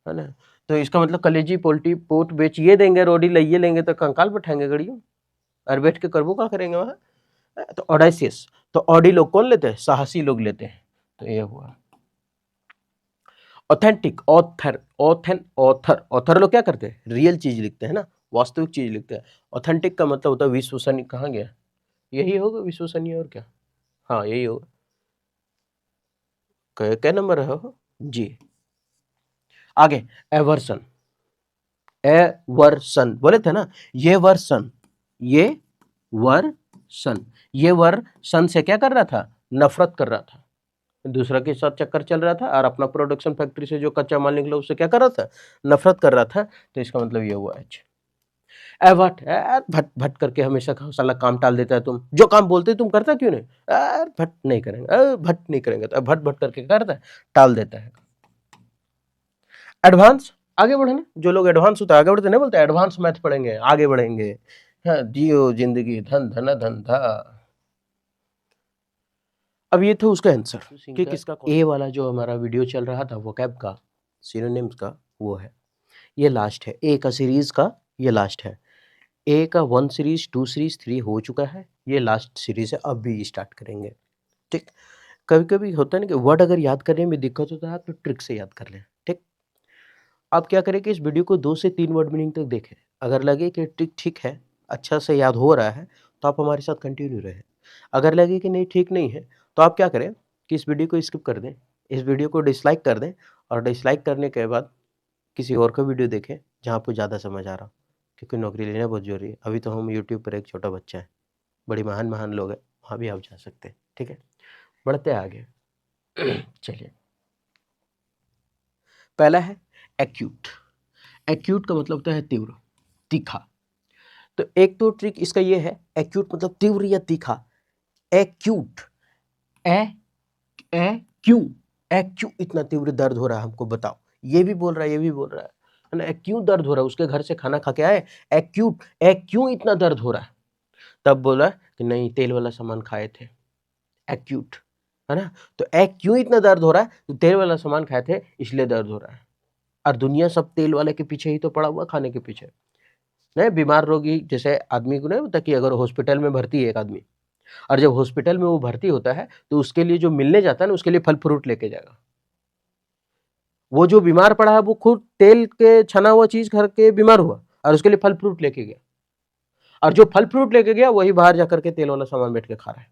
है ना। तो इसका मतलब कलेजी पोल्टी पोर्ट बेच ये देंगे, रोडी लइये लेंगे तो कंकाल बैठाएंगे गड़ियों, और बैठ के करबो क्या करेंगे वहां। तो ऑडासियस, तो ऑडी लोग कौन लेते हैं? साहसी लोग लेते हैं, तो ये हुआ। ऑथेंटिक, ऑथर, ऑथेन, ऑथर, ऑथर लोग क्या करते हैं? रियल चीज लिखते हैं ना, वास्तविक चीज लिखते हैं। ऑथेंटिक का मतलब होता है विश्वसनीय। कहाँ गया? यही होगा विश्वसनीय, और क्या? हाँ यही होगा। क्या नंबर है हो जी। आगे, एवर्सन, एवर्सन बोले थे ना, ये वर्सन, ये वर्सन, ये वर्सन से क्या कर रहा था? नफरत कर रहा था, दूसरा के साथ चक्कर चल रहा था, और अपना प्रोडक्शन फैक्ट्री से जो कच्चा माल निकला उससे क्या कर रहा था? नफरत कर रहा था। तो इसका मतलब ये हुआ एच। भट भट भट करके हमेशा साला काम टाल देता है। तुम जो काम बोलते तुम करता क्यों नहीं? भट नहीं करेंगे, भट नहीं करेंगे, तो भट भट करके करता है, टाल देता है। एडवांस, आगे बढ़ना। जो लोग एडवांस होता है आगे बढ़ते नहीं बोलते एडवांस मैथ पढ़ेंगे आगे बढ़ेंगे। हाँ, जियो जिंदगी धन धन धन धा। अब ये था उसका आंसर कि किसका ए वाला जो हमारा वीडियो चल रहा था वोकैब का, सिनोनिम्स का, वो है। ये लास्ट है ए का सीरीज का, ये लास्ट है। ए का 1 सीरीज 2 सीरीज 3 हो चुका है, ये लास्ट सीरीज है, अब भी स्टार्ट करेंगे। ठीक, कभी कभी होता है ना कि वर्ड अगर याद करने में दिक्कत होता है तो ट्रिक से याद कर लें। ठीक, आप क्या करें कि इस वीडियो को 2 से 3 वर्ड मीनिंग तक देखें, अगर लगे कि ट्रिक ठीक है, अच्छा से याद हो रहा है, तो आप हमारे साथ कंटिन्यू रहें। अगर लगे कि नहीं ठीक नहीं है, तो आप क्या करें कि इस वीडियो को स्किप कर दें, इस वीडियो को डिसलाइक कर दें, और डिसलाइक करने के बाद किसी और का वीडियो देखें जहाँ आपको ज़्यादा समझ आ रहा हो, क्योंकि नौकरी लेना बहुत ज़रूरी है। अभी तो हम यूट्यूब पर एक छोटा बच्चा है, बड़ी महान महान लोग हैं, वहाँ भी आप जा सकते हैं। ठीक है, बढ़ते हैं आगे। चलिए, पहला है एक्यूट। एक्यूट का मतलब होता है तीव्र, तीखा। तो एक तो ट्रिक इसका ये है, एक्यूट मतलब तीव्र या तीखा। एक्यूट, ए क्यों, क्यों इतना तीव्र दर्द हो रहा है हमको बताओ। ये भी बोल रहा है, ये भी बोल रहा है ना, क्यों दर्द हो रहा है। उसके घर से खाना खा के आए, एक्यूट, क्यों इतना दर्द हो रहा है। तब बोला कि नहीं तेल वाला सामान खाए थे, एक्यूट, है ना। तो क्यों इतना दर्द हो रहा है, तो तेल वाला सामान खाए थे इसलिए दर्द हो रहा है। और दुनिया सब तेल वाले के पीछे ही तो पड़ा हुआ, खाने के पीछे। नहीं, बीमार रोगी जैसे आदमी को नहीं होता कि अगर हॉस्पिटल में भर्ती है एक आदमी, और जब हॉस्पिटल में वो भर्ती होता है तो उसके लिए जो मिलने जाता है ना, उसके लिए फल फ्रूट लेके जाएगा। वो जो बीमार पड़ा है वो खुद तेल के छना हुआ चीज खा के बीमार हुआ, और उसके लिए फल फ्रूट लेके गया, और जो फल फ्रूट लेके गया वही बाहर जाकर के तेल वाला सामान बैठ के खा रहा है।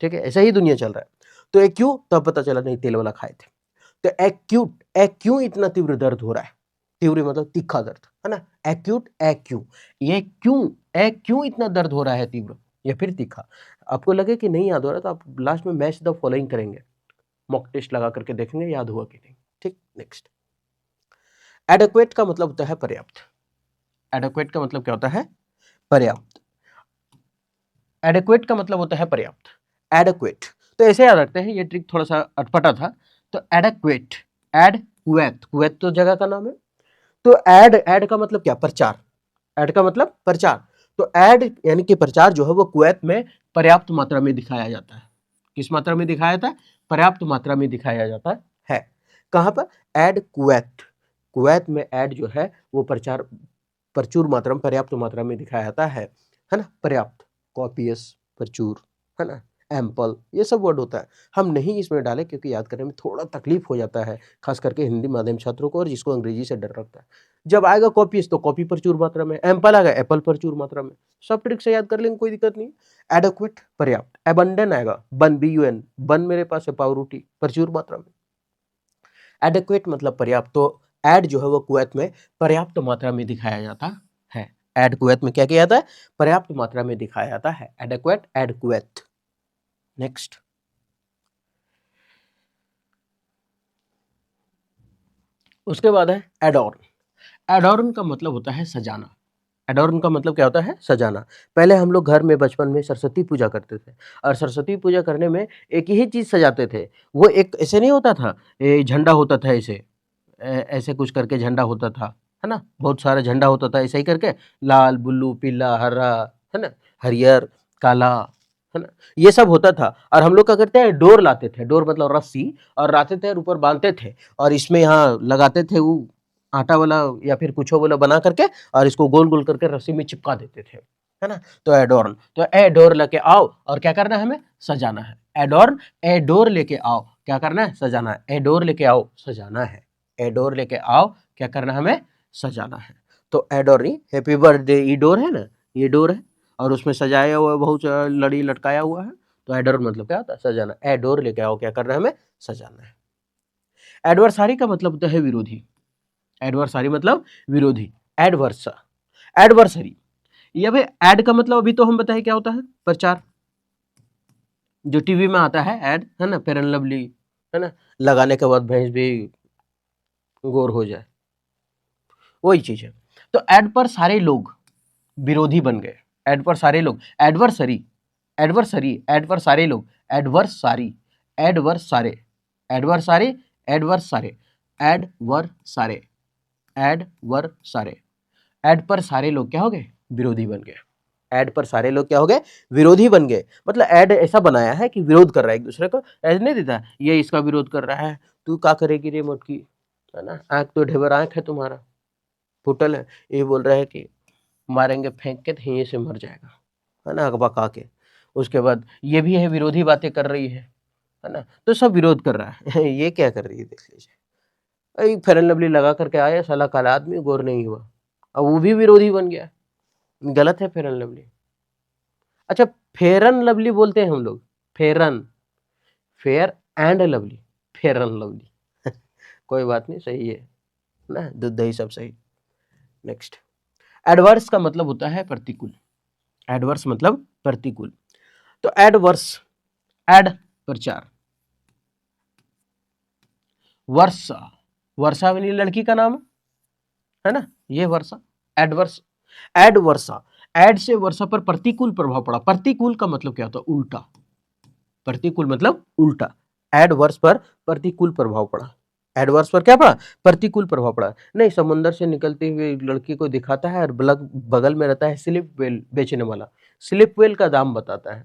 ठीक है, ऐसा ही दुनिया चल रहा है। तो एक क्यों, तब पता चला नहीं तेल वाला खाए थे। तो एक्यूट, क्यों इतना तीव्र दर्द हो रहा है, तीव्र मतलब तीखा दर्द, है ना। एक्यूट, क्यों, ये क्यों, क्यों इतना दर्द हो रहा है तीव्र या फिर तीखा। आपको लगे कि नहीं याद हो रहा तो आप लास्ट में मैच द फॉलोइंग करेंगे, मॉक टेस्ट लगा करके देखेंगे याद हुआ कि नहीं। ठीक, नेक्स्ट। एडेक्वेट का मतलब होता है पर्याप्त। एडेक्वेट का मतलब क्या होता है, पर्याप्त। एडेक्वेट का मतलब होता है पर्याप्त, एडेक्वेट। तो ऐसे याद रखते हैं, ये ट्रिक थोड़ा सा अटपटा था। तो एडेक्वेट, एडक्वेट, क्वेट तो जगह का नाम है। तो एड का मतलब क्या, प्रचार। एड का मतलब प्रचार। तो एड यानी कि प्रचार जो है वो कुवैत में पर्याप्त मात्रा में दिखाया जाता है। किस मात्रा में दिखाया जाता है, पर्याप्त मात्रा में दिखाया जाता है। कहां पर, एड कुवैत। कुवैत में एड जो है वो प्रचार प्रचुर मात्रा में, पर्याप्त मात्रा में दिखाया जाता है ना। पर्याप्त, कॉपियस, प्रचुर, है ना, एम्पल, ये सब वर्ड होता है। हम नहीं इसमें डाले क्योंकि याद करने में थोड़ा तकलीफ हो जाता है, खास करके हिंदी माध्यम छात्रों को और जिसको अंग्रेजी से डर लगता है। जब आएगा कॉपीज तो कॉपी प्रचुर मात्रा में, एम्पल आएगा एप्पल प्रचुर मात्रा में। सब ट्रिक से याद कर लेंगे, कोई दिक्कत नहीं। एडक्वेट पर्याप्त, एबंडन आएगा, बन, BUN, बन मेरे पास है पाव रोटी, प्रचुर मात्रा में। एडेक्वेट मतलब पर्याप्त। तो एड जो है वो कुवैत में पर्याप्त मात्रा में दिखाया जाता है। एड कुवैत में क्या किया जाता है, पर्याप्त मात्रा में दिखाया जाता है। Adequate, add Kuwait. नेक्स्ट, उसके बाद है एडॉर्न। एडॉर्न का मतलब होता है सजाना। एडॉर्न का मतलब क्या होता है, सजाना। पहले हम लोग घर में बचपन में सरस्वती पूजा करते थे, और सरस्वती पूजा करने में एक ही चीज सजाते थे। वो एक ऐसे नहीं होता था, झंडा होता था ऐसे, ऐसे कुछ करके झंडा होता था, है ना, बहुत सारा झंडा होता था ऐसे ही करके, लाल ब्लू पीला हरा, है ना, हरियर काला, है ना, ये सब होता था। और हम लोग क्या करते हैं, डोर लाते थे, डोर मतलब रस्सी, और लाते थे और ऊपर बांधते थे, और इसमें यहाँ लगाते थे वो आटा वाला या फिर कुछ वाला बना करके, और इसको गोल गोल करके रस्सी में चिपका देते थे, है ना। तो एडोर्न, तो ए डोर लेके आओ, और क्या करना है, हमें सजाना है। एडोर्न, ए डोर लेके आओ, क्या करना है, सजाना है। ए डोर लेके आओ, सजाना है। ए डोर लेके आओ, क्या करना है, हमें सजाना है। तो एडोर नहीं, हैप्पी बर्थडे, ये डोर है ना, ये डोर है, और उसमें सजाया हुआ बहुत सारा लड़ी लटकाया हुआ है। तो एडोर मतलब क्या होता है, सजाना। ए डोर लेके आओ, क्या करना है, हमें सजाना है। एडवर्सारी का मतलब होता है विरोधी। एडवर्सारी मतलब विरोधी, एडवर्सा, एडवर्सरी। ये भाई एड का मतलब अभी तो हम बताए क्या होता है, प्रचार। जो टीवी में आता है एड, है ना, फेयर एंड लवली, है ना, लगाने के बाद भैंस भी गोर हो जाए, वही चीज है। तो एड पर सारे लोग विरोधी बन गए, एड पर सारे लोग, एडवर्सरी, एडवर्सरी, एड पर सारे लोग, एडवर्सारी, एडवर्स सारे, एडवर्सारी, एडवर्स सारे, एडवर सारे, एडवर सारे, एड पर सारे लोग क्या हो गए, विरोधी बन गए। एड पर सारे लोग क्या हो गए, विरोधी बन गए। मतलब एड ऐसा बनाया है कि विरोध कर रहा है एक दूसरे को, ऐसे नहीं देता ये इसका विरोध कर रहा है, तू क्या करेगी रे मोटकी, है ना, आंख तो ढेबर आंख है तुम्हारा, फुटल है, ये बोल रहा है कि मारेंगे फेंक के तो यहीं से मर जाएगा, है ना, अकबका के। उसके बाद ये भी है विरोधी बातें कर रही है ना, तो सब विरोध कर रहा है ये क्या कर रही है देख लीजिए, फेयर एंड लवली लगा करके आया साला, काला आदमी गोर नहीं हुआ, अब वो भी विरोधी बन गया, गलत है फेयर एंड लवली। अच्छा, फेयर एंड लवली बोलते हैं हम लोग, फेरन, Fair and Lovely, Fair and Lovely कोई बात नहीं, सही है ना, दूध दही सब सही। नेक्स्ट, एडवर्स का मतलब होता है प्रतिकूल, एडवर्स मतलब प्रतिकूल। तो एडवर्स, एड प्रचार, वर्षा, वर्षा वाली लड़की का नाम है ना, ये वर्षा, एडवर्स, एड वर्षा, एड से वर्षा पर प्रतिकूल प्रभाव पड़ा। प्रतिकूल का मतलब क्या होता है, उल्टा, प्रतिकूल मतलब उल्टा, एडवर्स पर प्रतिकूल प्रभाव पड़ा, एडवर्स पर क्या पड़ा, प्रतिकूल प्रभाव पड़ा। नहीं, समुद्र से निकलती हुई लड़की को दिखाता है और बगल में रहता है स्लिप वेल बेचने वाला, स्लिप वेल का दाम बताता है,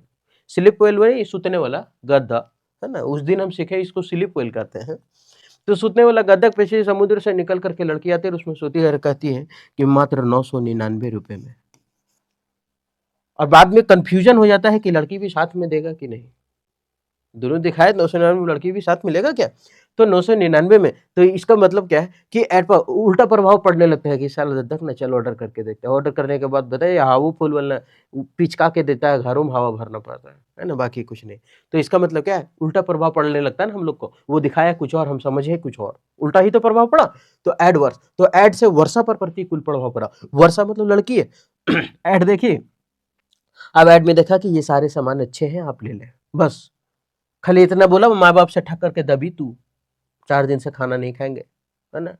स्लिप वेल वही सुतने वाला गद्दा, है ना, उस दिन हम सीखे इसको स्लिप वेल कहते हैं। तो सुतने वाला गद्दा पीछे समुद्र से निकल करके लड़की आती है और उसमें सोती है, कहती है कि मात्र 999 रुपए में, और बाद में कंफ्यूजन हो जाता है कि लड़की भी साथ में देगा कि नहीं, दोनों दिखाए 999 में, लड़की भी साथ मिलेगा क्या, तो 999 में, तो इसका मतलब क्या है कि एड पर उल्टा प्रभाव पड़ने लगता है कि साला दद्दक ना, चल ऑर्डर करके देखते हैं, ऑर्डर करने के बाद बताइए हाउ फुल वाला पिचका के देता है, घरों में हवा भरना पड़ता है ना, बाकी कुछ नहीं। तो इसका मतलब क्या है, उल्टा प्रभाव पड़ने लगता है ना हम लोग को, वो दिखाया कुछ और, हम समझे कुछ और, उल्टा ही तो प्रभाव पड़ा। तो एडवर्स, तो एड से वर्षा पर प्रतिकूल प्रभाव पड़ा, वर्षा मतलब लड़की है एड देखिए, अब एड में देखा कि ये सारे सामान अच्छे हैं, आप ले लें, बस खाली इतना बोला, माँ बाप से ठक्कर के दबी तू, 4 दिन से खाना नहीं खाएंगे, है ना,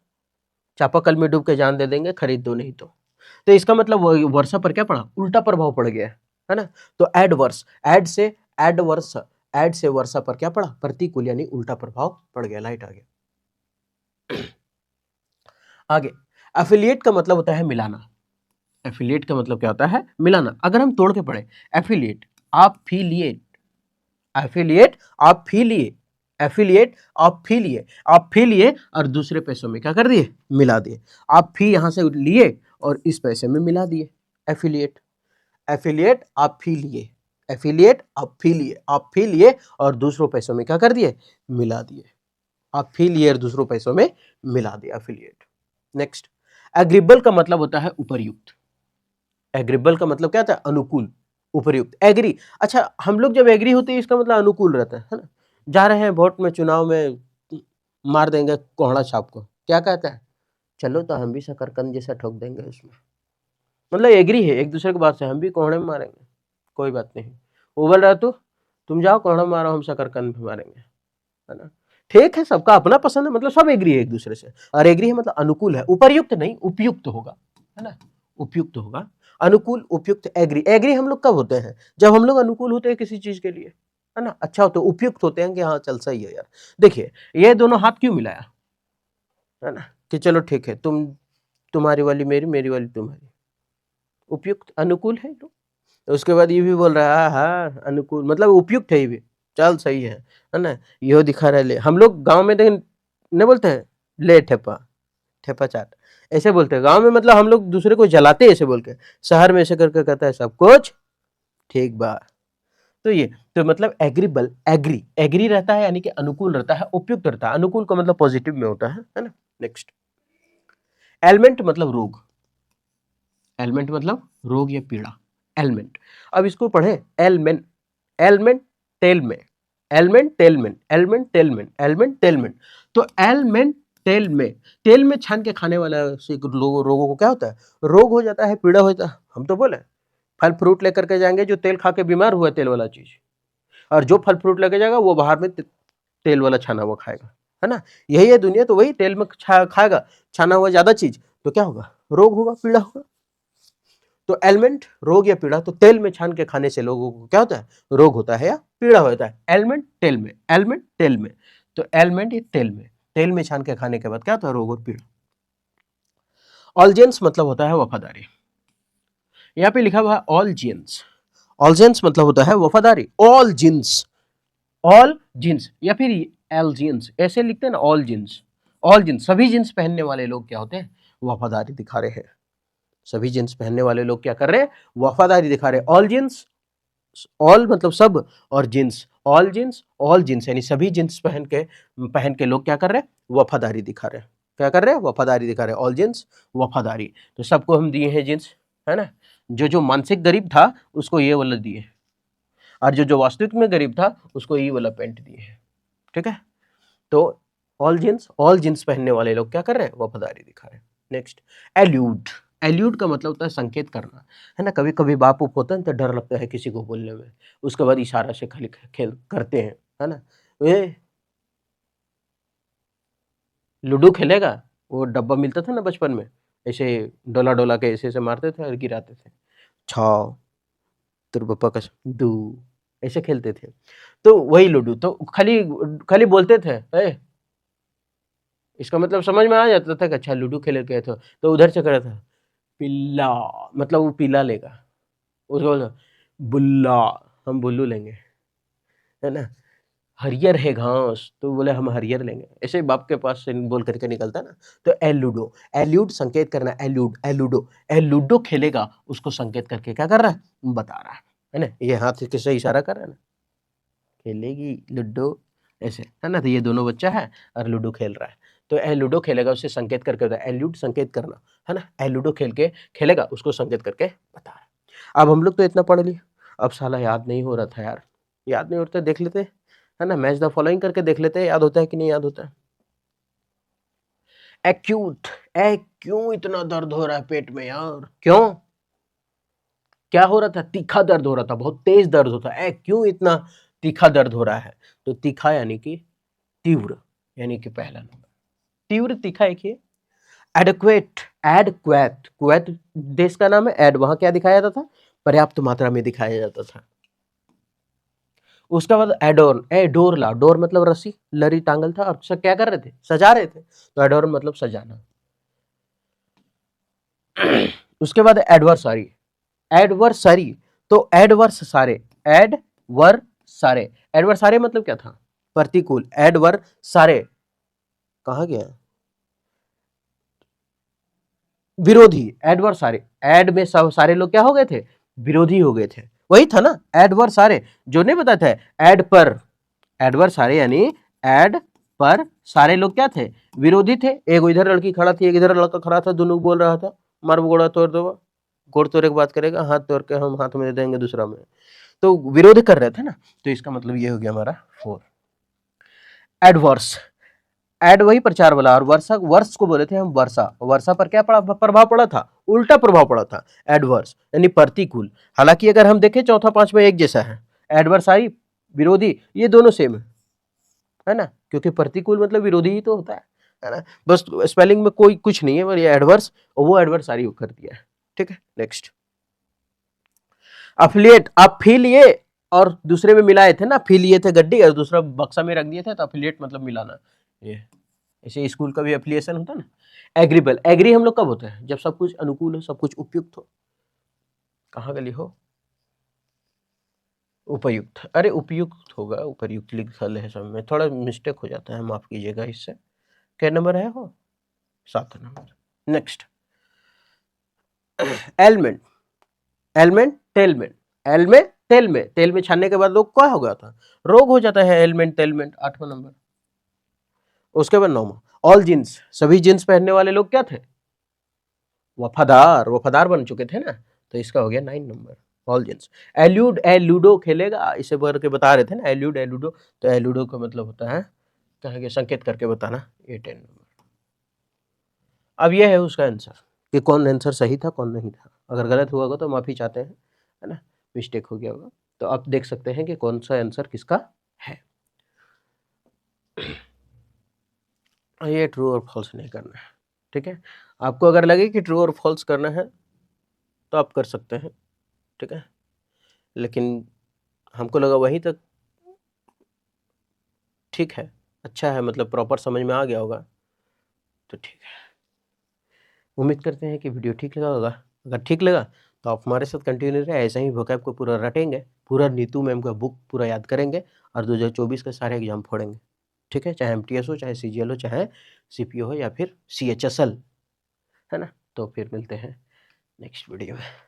चापाकल में डूब के जान दे देंगे, खरीद दो नहीं तो इसका मतलब वर्षा पर क्या पड़ा, उल्टा प्रभाव पड़ गया, है ना। तो एडवर्स, एड से एडवर्स, एड से वर्षा पर क्या पड़ा, प्रतिकूल यानी उल्टा प्रभाव पड़ गया। लाइट आ गया आगे, एफिलिएट का मतलब होता है मिलाना, एफिलिएट का मतलब क्या होता है, मिलाना। अगर हम तोड़ के पढ़े, affiliate, affiliate, affiliate, affiliate, affiliate, affiliate, affiliate, और दूसरे पैसों में क्या कर दिए, मिला दिए, आप फी यहां से लिए और इस पैसे में मिला दिए, affiliate, affiliate, affiliate, affiliate, affiliate, affiliate, और दूसरों पैसों में क्या कर दिए, मिला दिए, एफिलिएट, दूसरों पैसों में मिला दिया, एफिलिएट। नेक्स्ट, एग्रीबल का मतलब होता है उपर्युक्त, एग्रीबल का मतलब क्या था, अनुकूल, उपयुक्त, एग्री। अच्छा, हम लोग जब एग्री होते हैं इसका मतलब अनुकूल रहता है ना, जा रहे हैं वोट में, चुनाव में मार देंगे कोहड़ा छाप को, क्या कहता है, चलो तो हम भी शकरकंद जैसा ठोक देंगे उसमें, मतलब एग्री है एक दूसरे की बात से, हम भी कोहड़े में मारेंगे, कोई बात नहीं, वो बोल रहा है तो तुम जाओ कोहड़ा मारो, हम शकरकंद भी मारेंगे, है ना, ठीक है, सबका अपना पसंद है, मतलब सब एग्री है एक दूसरे से, और एग्री है मतलब अनुकूल है, उपयुक्त नहीं, उपयुक्त होगा, है ना, उपयुक्त होगा, अनुकूल, उपयुक्त, एग्री। एग्री हम लोग कब होते हैं, जब हम लोग अनुकूल होते हैं किसी चीज के लिए, है ना, अच्छा होता है, उपयुक्त होते हैं कि हाँ चल सही है यार। देखिए ये दोनों हाथ क्यों मिलाया, है ना, कि चलो ठीक है, तुम्हारी वाली मेरी, मेरी वाली तुम्हारी, उपयुक्त, अनुकूल है तो। उसके बाद ये भी बोल रहा है हाँ अनुकूल, मतलब उपयुक्त है ये भी, चल सही है ना, यो दिखा रहा है, ले, हम लोग गांव में देख नहीं बोलते हैं, ले ठेपा, ठेपा चाट, ऐसे बोलते हैं गांव में, मतलब हम लोग दूसरे को जलाते हैं ऐसे बोल के, शहर में ऐसे करके कहता है सब कुछ ठीक बा। तो ये तो मतलब एग्रीबल, एग्री, एग्री रहता है यानी कि अनुकूल रहता है, उपयुक्त रहता है, अनुकूल का मतलब पॉजिटिव में होता है ना। नेक्स्ट, एलमेंट मतलब रोग, एलमेंट मतलब रोग या पीड़ा, एलमेंट। अब इसको पढ़े, एलमेंट, एलमेंट, टेलमेंट, एलमेंट, टेलमेंट, एलमेंट, टेलमेंट, एलमेंट, टेलमेंट। तो एलमेंट, तेल में, तेल में छान के खाने वाला से रोगों को क्या होता है, रोग हो जाता है, पीड़ा होता है। हम तो बोले फल फ्रूट लेकर के जाएंगे, जो तेल खा के बीमार हुआ तेल वाला चीज, और जो फल फ्रूट लेके जाएगा वो बाहर में तेल वाला छाना हुआ खाएगा, है ना। यही है दुनिया, तो वही तेल में खाएगा छाना हुआ ज्यादा चीज तो क्या होगा, रोग होगा, पीड़ा होगा। तो एलिमेंट रोग या पीड़ा, तो तेल में छान के खाने से लोगों को क्या होता है, रोग होता है या पीड़ा होता है। एलिमेंट तेल में, एलिमेंट तेल में, तो एलिमेंट ये तेल में छान के खाने के बाद क्या होता है, रोग और पीड़ा। ऑलजेंस मतलब होता है वफादारी। यहाँ पे लिखा हुआ है ऑल जींस, ऑलजेंस मतलब होता है वफादारी। ऑल जींस, ऑल जींस या फिर एल जींस ऐसे लिखते हैं ना, ऑल जींस। ऑल जींस सभी जींस पहनने वाले लोग क्या होते हैं, वफादारी दिखा रहे हैं। सभी जींस पहनने वाले लोग क्या कर रहे हैं, वफादारी दिखा रहे हैं। ऑल जींस, ऑल मतलब सब, और जींस, ऑल जींस यानी सभी जींस पहन के लोग क्या कर रहे हैं, वफादारी दिखा रहे हैं। क्या कर रहे हैं, वफादारी दिखा रहे हैं। ऑल जींस वफादारी, तो सबको हम दिए हैं जींस, है ना। जो मानसिक गरीब था उसको ये वाला दिए, और जो वास्तविक में गरीब था उसको ये वाला पैंट दिए है, ठीक है। तो ऑल जींस पहनने वाले लोग क्या कर रहे हैं, वफादारी दिखा रहे हैं। Next, allude. एल्यूड का मतलब होता है संकेत करना, है ना। कभी कभी बाप उप होता है तो डर लगता है किसी को बोलने में, उसके बाद इशारा से खाली खेल करते हैं, है ना। ए लूडो खेलेगा, वो डब्बा मिलता था ना बचपन में, ऐसे डोला डोला के ऐसे ऐसे मारते थे और गिराते थे, छाओ तेरे पापा का दू, ऐसे खेलते थे। तो वही लूडो, तो खाली खाली बोलते थे ए, इसका मतलब समझ में आ जाता था कि अच्छा लूडो खेल गए तो उधर से कर था पिल्ला, मतलब वो पिला लेगा, उसको बोला बुल्ला, हम बुल्लू लेंगे, है ना। हरियर है घास, तो बोले हम हरियर लेंगे, ऐसे बाप के पास से बोल करके निकलता ना। तो एलूडो, एल्यूड संकेत करना, एल्यूड, एलूडो, एलूडो खेलेगा उसको संकेत करके क्या कर रहा है, बता रहा है ना। ये हाथ से किससे इशारा कर रहा है ना, खेलेगी लूडो, ऐसे, है ना। तो ये दोनों बच्चा है और लूडो खेल रहा है, तो ए लूडो खेलेगा उससे संकेत करके होता है, एल्यूड संकेत करना, है ना। ए लूडो खेल के खेलेगा उसको संकेत करके बता रहा है। अब हम लोग तो इतना पढ़ लिए, अब साला याद नहीं हो रहा था यार, याद नहीं होता, देख लेते, है ना, मैच द फॉलोइंग करके देख लेते हैं याद होता है कि नहीं याद होता है। एक्यूट, ए क्यों इतना दर्द हो रहा है पेट में यार, क्यों, क्या हो रहा था, तीखा दर्द हो रहा था, बहुत तेज दर्द होता है, क्यों इतना तीखा दर्द हो रहा है। तो तीखा यानी कि तीव्र, यानी कि पहला नंबर तीव्र तीखा एक ही। एडक्वेट, एडक्वेट, क्वेट देश का नाम है, एड वहां क्या दिखाया जाता था, पर्याप्त मात्रा में दिखाया जाता था। उसके बाद एडोर्न, एडोर ला, डोर मतलब रस्सी, लरी टांगल था और क्या कर रहे थे, सजा रहे थे, तो एडोर्न मतलब सजाना। उसके बाद एडवर्सरी, एडवर्सरी, तो एडवर्स सारे, एडवर सारे, एडवर्सारे मतलब क्या था, प्रतिकूल, एडवर सारे कहा गया, विरोधी, एडवर्स सारे, एड में सब सारे लोग क्या हो गए थे, विरोधी हो गए थे, वही था ना एडवर्स सारे, जो नहीं बताया था एड पर, एडवर्स सारे यानी एड पर सारे लोग क्या थे, विरोधी थे। एक इधर लड़की खड़ा थी, एक इधर लड़का खड़ा था, दोनों बोल रहा था मार गोड़ा तोड़ दो, गोड़ तोड़े की बात करेगा, हाथ तोड़ के हम हाथ में दे देंगे दूसरा में, तो विरोध कर रहे थे ना। तो इसका मतलब ये हो गया हमारा 4। एडवर्स, एड वही प्रचार वाला, और वर्षा, वर्ष को बोले थे हम वर्षा, वर्षा पर क्या पड़ा, प्रभाव पड़ा था, उल्टा प्रभाव पड़ा था, एडवर्स यानी प्रतिकूल। हालांकि अगर हम देखें चौथा पांचवा एक जैसा है, एडवर्स आई विरोधी, ये दोनों सेम है ना, क्योंकि प्रतिकूल मतलब विरोधी ही तो होता है ना। बस स्पेलिंग में कोई कुछ नहीं है, पर ये एडवर्स और वो एडवर्सारी कर दिया है, ठीक है। नेक्स्ट, अफिलिएट, अफिलिए और दूसरे में मिलाए थे ना, फिलिए थे गड्डी और दूसरा बक्सा में रख दिए थे, तो अफिलिएट मतलब मिलाना, ये ऐसे स्कूल का भी एफिलिएशन होता है ना। एग्रीबल, एग्री हम लोग कब होते हैं, जब सब कुछ अनुकूल हो, सब कुछ उपयुक्त हो, कहाँ गली हो, उपयुक्त, अरे उपयुक्त होगा, उपयुक्त लिखा है, सब में थोड़ा मिस्टेक हो जाता है, माफ कीजिएगा इससे। क्या नंबर है वो, 7 नंबर। नेक्स्ट, एलमेंट, एलमेंट टेलमेंट, एल में तेल में छानने के बाद लोग क्या हो गया था, रोग हो जाता है, एलमेंट टेलमेंट 8वां नंबर। उसके बाद 9वां, ऑल जींस, सभी जींस पहनने वाले लोग क्या थे, वफादार, वफादार बन चुके थे ना, तो इसका हो गया 9 नंबर, ऑल जेंट्स। एल्यूड, एलूडो खेलेगा, इसे भर के बता रहे थे ना, एल्यूड एलूडो, तो एलूडो का मतलब होता है कहेंगे संकेत करके बताना, ये 10 नंबर। अब ये है उसका आंसर कि कौन आंसर सही था कौन नहीं था, अगर गलत हुआ होगा तो माफी चाहते हैं, है ना, मिस्टेक हो गया होगा। तो आप देख सकते हैं कि कौन सा आंसर किसका है। ये ट्रू और फॉल्स नहीं करना है, ठीक है। आपको अगर लगे कि ट्रू और फॉल्स करना है तो आप कर सकते हैं, ठीक है, लेकिन हमको लगा वहीं तक ठीक है, अच्छा है, मतलब प्रॉपर समझ में आ गया होगा, तो ठीक है। उम्मीद करते हैं कि वीडियो ठीक लगा होगा। अगर ठीक लगा तो आप हमारे साथ कंटिन्यू रहे, ऐसे ही वोकैब को पूरा रटेंगे, पूरा नीतू मैम का बुक पूरा याद करेंगे और 2024 के सारे एग्जाम फोड़ेंगे, ठीक है, चाहे एमटीएस हो, चाहे सीजीएल हो, चाहे सीपीओ हो, या फिर सीएचएसएल, है ना। तो फिर मिलते हैं नेक्स्ट वीडियो में।